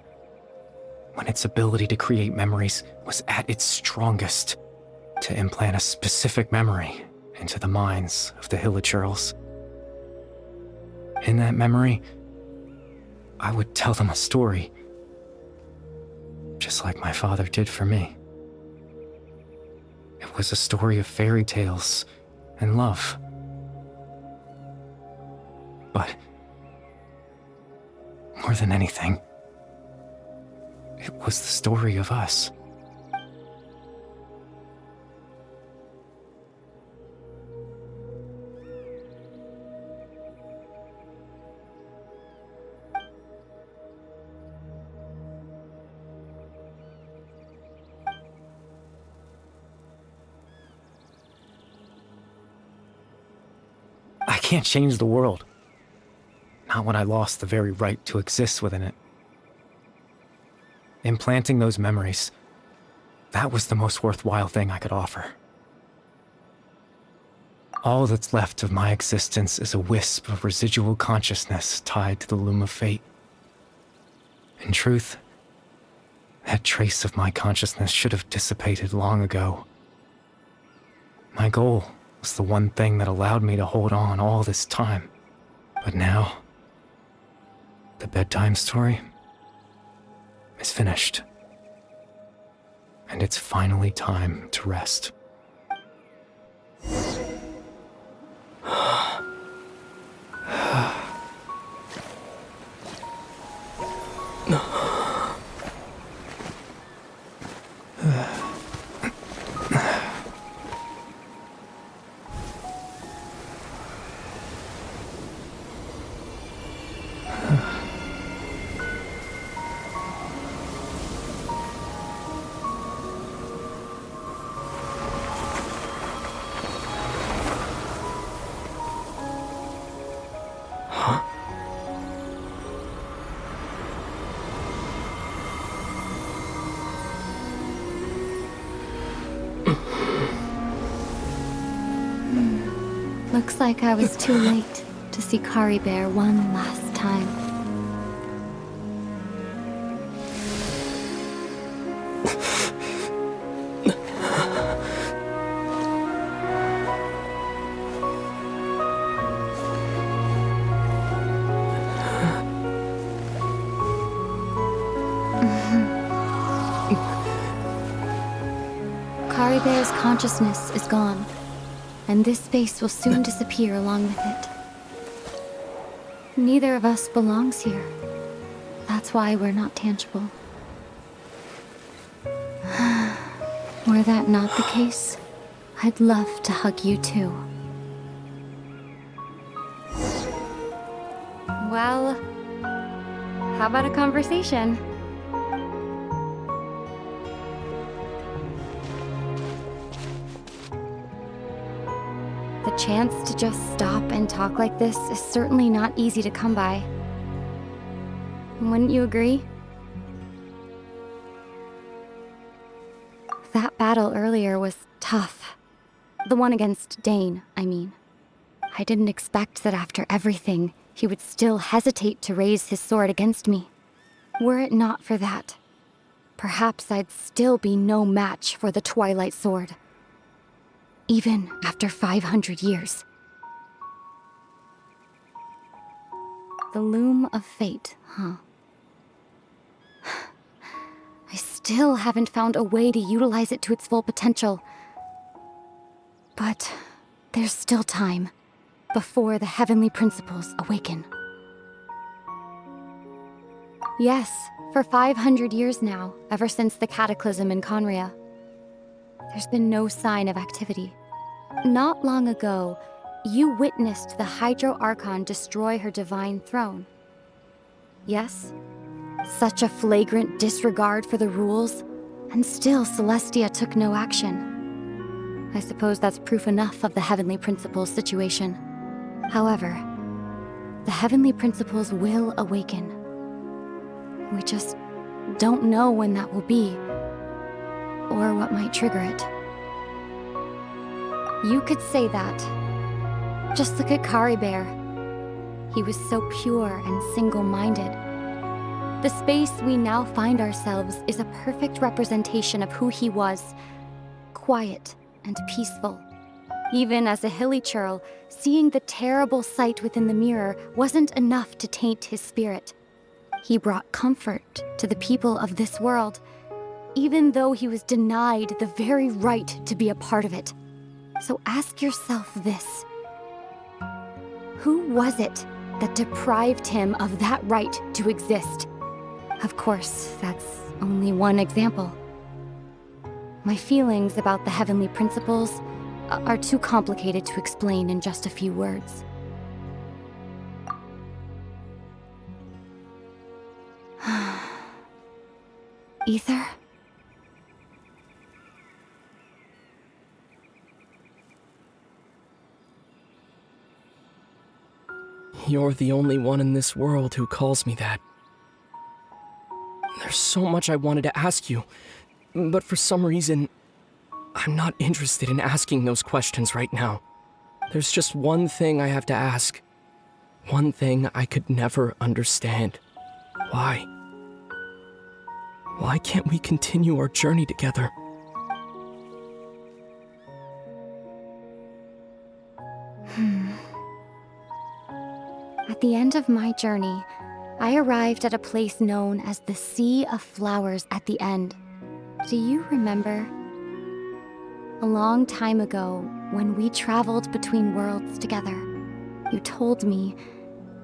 when its ability to create memories was at its strongest, to implant a specific memory into the minds of the hilichurls. In that memory, I would tell them a story, just like my father did for me. It was a story of fairy tales and love. But more than anything, it was the story of us. I can't change the world. Not when I lost the very right to exist within it. Implanting those memories, that was the most worthwhile thing I could offer. All that's left of my existence is a wisp of residual consciousness tied to the Loom of Fate. In truth, that trace of my consciousness should have dissipated long ago. My goal was the one thing that allowed me to hold on all this time. But now, the bedtime story is finished. And it's finally time to rest. Looks like I was too late to see Kari Bear one last time. Kari Bear's consciousness is gone, and this space will soon disappear along with it. Neither of us belongs here. That's why we're not tangible. Were that not the case, I'd love to hug you too. Well, how about a conversation? The chance to just stop and talk like this is certainly not easy to come by. Wouldn't you agree? That battle earlier was tough. The one against Dane, I mean. I didn't expect that after everything, he would still hesitate to raise his sword against me. Were it not for that, perhaps I'd still be no match for the Twilight Sword. Even after 500 years. The loom of fate, huh? I still haven't found a way to utilize it to its full potential. But there's still time before the heavenly principles awaken. Yes, for 500 years now, ever since the cataclysm in Conria, there's been no sign of activity. Not long ago, you witnessed the Hydro Archon destroy her divine throne. Yes? Such a flagrant disregard for the rules, and still Celestia took no action. I suppose that's proof enough of the Heavenly Principles situation. However, the Heavenly Principles will awaken. We just don't know when that will be, or what might trigger it. You could say that. Just look at Kari Bear. He was so pure and single-minded. The space we now find ourselves is a perfect representation of who he was. Quiet and peaceful. Even as a hilly churl, seeing the terrible sight within the mirror wasn't enough to taint his spirit. He brought comfort to the people of this world, even though he was denied the very right to be a part of it. So ask yourself this. Who was it that deprived him of that right to exist? Of course, that's only one example. My feelings about the heavenly principles are too complicated to explain in just a few words. Ether? You're the only one in this world who calls me that. There's so much I wanted to ask you, but for some reason, I'm not interested in asking those questions right now. There's just one thing I have to ask. One thing I could never understand. Why? Why can't we continue our journey together? At the end of my journey, I arrived at a place known as the Sea of Flowers at the end. Do you remember? A long time ago, when we traveled between worlds together, you told me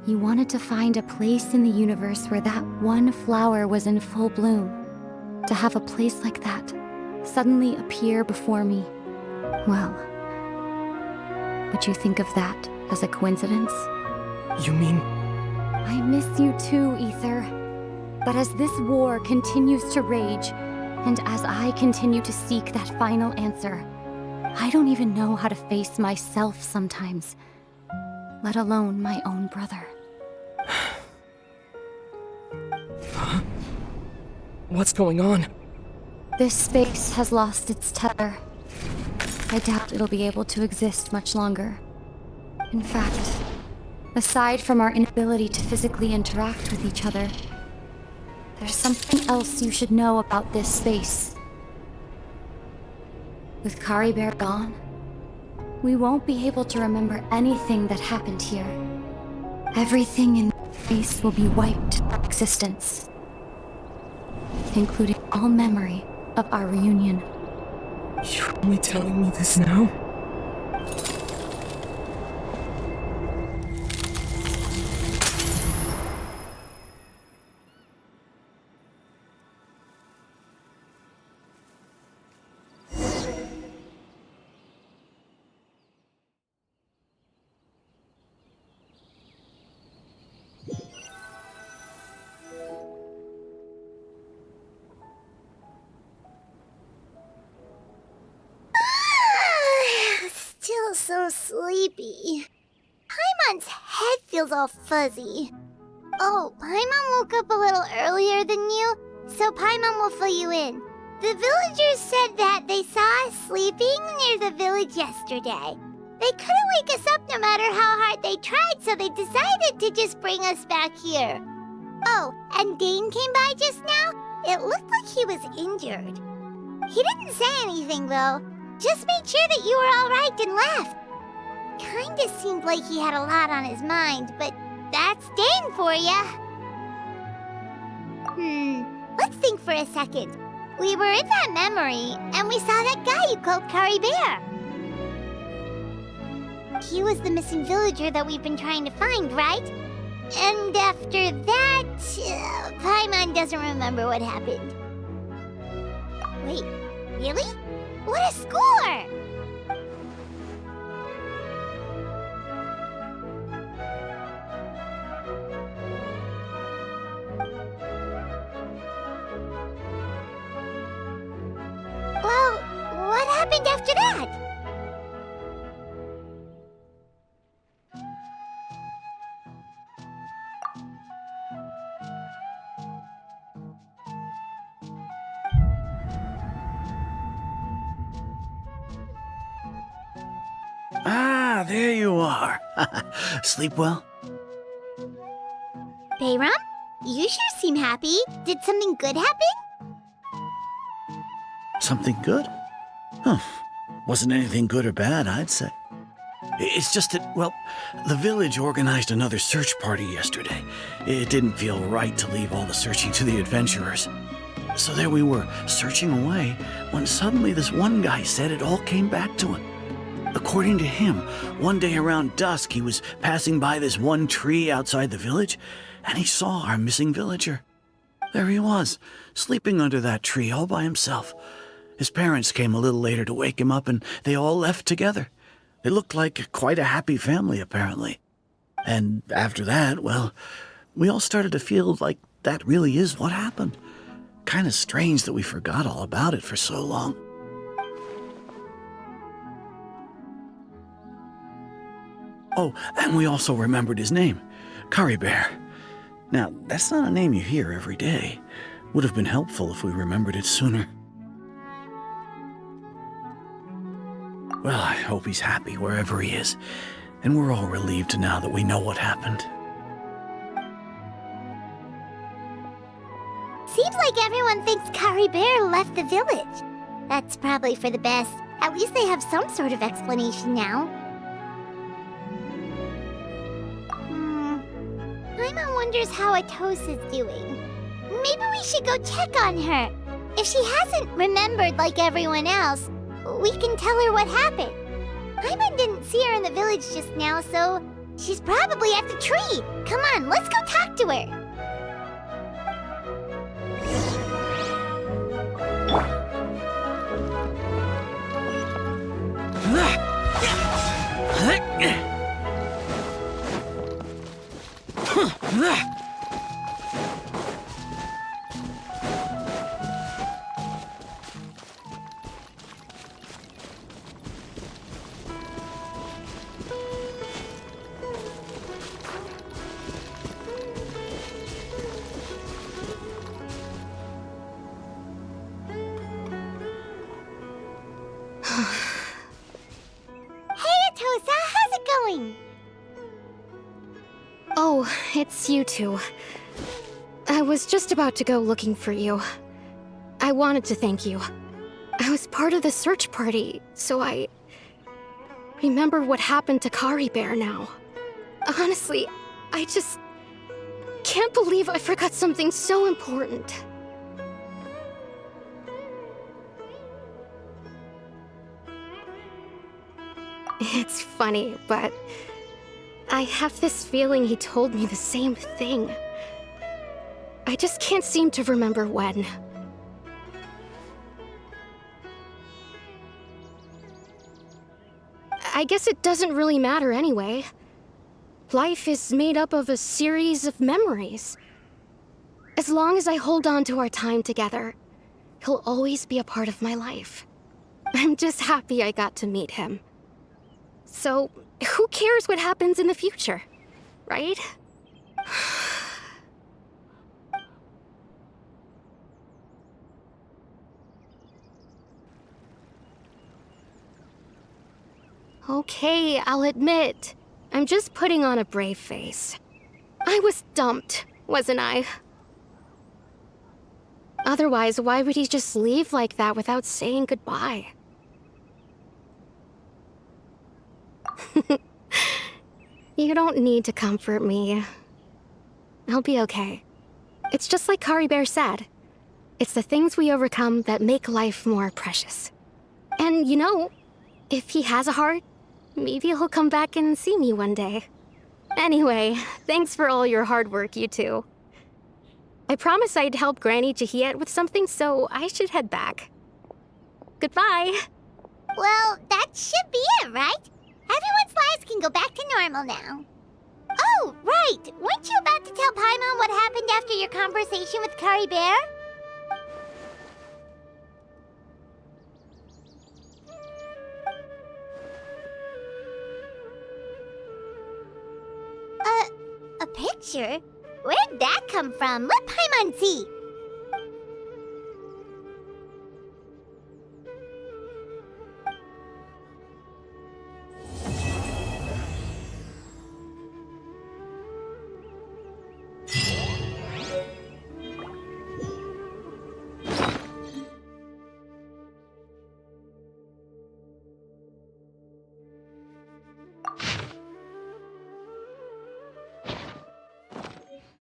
you wanted to find a place in the universe where that one flower was in full bloom. To have a place like that suddenly appear before me. Well, would you think of that as a coincidence? You mean... I miss you too, Ether. But as this war continues to rage, and as I continue to seek that final answer, I don't even know how to face myself sometimes, let alone my own brother. Huh? What's going on? This space has lost its tether. I doubt it'll be able to exist much longer. In fact, aside from our inability to physically interact with each other, there's something else you should know about this space. With Kari Bear gone, we won't be able to remember anything that happened here. Everything in this space will be wiped from existence, including all memory of our reunion. You're only telling me this now? sleepy. Paimon's head feels all fuzzy. Oh, Paimon woke up a little earlier than you, so Paimon will fill you in. The villagers said that they saw us sleeping near the village yesterday. They couldn't wake us up no matter how hard they tried, so they decided to just bring us back here. Oh, and Dane came by just now. It looked like he was injured. He didn't say anything, though. Just made sure that you were all right and left. Kinda seemed like he had a lot on his mind, but that's Dane for ya. Let's think for a second. We were in that memory, and we saw that guy you called Kari Bear. He was the missing villager that we've been trying to find, right? And after that, Paimon doesn't remember what happened. Wait, really? What a score! Well, what happened after that? Ah, there you are. Sleep well? Bayram? You sure seem happy. Did something good happen? Something good? Huh. Wasn't anything good or bad, I'd say. It's just that, well, the village organized another search party yesterday. It didn't feel right to leave all the searching to the adventurers. So there we were, searching away, when suddenly this one guy said it all came back to him. According to him, one day around dusk, he was passing by this one tree outside the village, and he saw our missing villager. There he was, sleeping under that tree all by himself. His parents came a little later to wake him up, and they all left together. They looked like quite a happy family, apparently. And after that, well, we all started to feel like that really is what happened. Kind of strange that we forgot all about it for so long. Oh, and we also remembered his name, Kari Bear. Now, that's not a name you hear every day. Would have been helpful if we remembered it sooner. Well, I hope he's happy wherever he is, and we're all relieved now that we know what happened. Seems like everyone thinks Kari Bear left the village. That's probably for the best. At least they have some sort of explanation now. Paimon wonders how Atosa's doing. Maybe we should go check on her. If she hasn't remembered like everyone else, we can tell her what happened. Paimon didn't see her in the village just now, so she's probably at the tree. Come on, let's go talk to her. Oh, it's you two. I was just about to go looking for you. I wanted to thank you. I was part of the search party, so I remember what happened to Kari Bear now. Honestly, I just can't believe I forgot something so important. It's funny, but I have this feeling he told me the same thing. I just can't seem to remember when. I guess it doesn't really matter anyway. Life is made up of a series of memories. As long as I hold on to our time together, he'll always be a part of my life. I'm just happy I got to meet him. So, who cares what happens in the future, right? Okay, I'll admit, I'm just putting on a brave face. I was dumped, wasn't I? Otherwise, why would he just leave like that without saying goodbye? You don't need to comfort me. I'll be okay. It's just like Kari Bear said. It's the things we overcome that make life more precious. And you know, if he has a heart, maybe he'll come back and see me one day. Anyway, thanks for all your hard work, you two. I promised I'd help Granny Jahiet with something, so I should head back. Goodbye. Well, that should be it, right? Everyone's lives can go back to normal now. Oh, right! Weren't you about to tell Paimon what happened after your conversation with Kari Bear? A picture? Where'd that come from? Let Paimon see.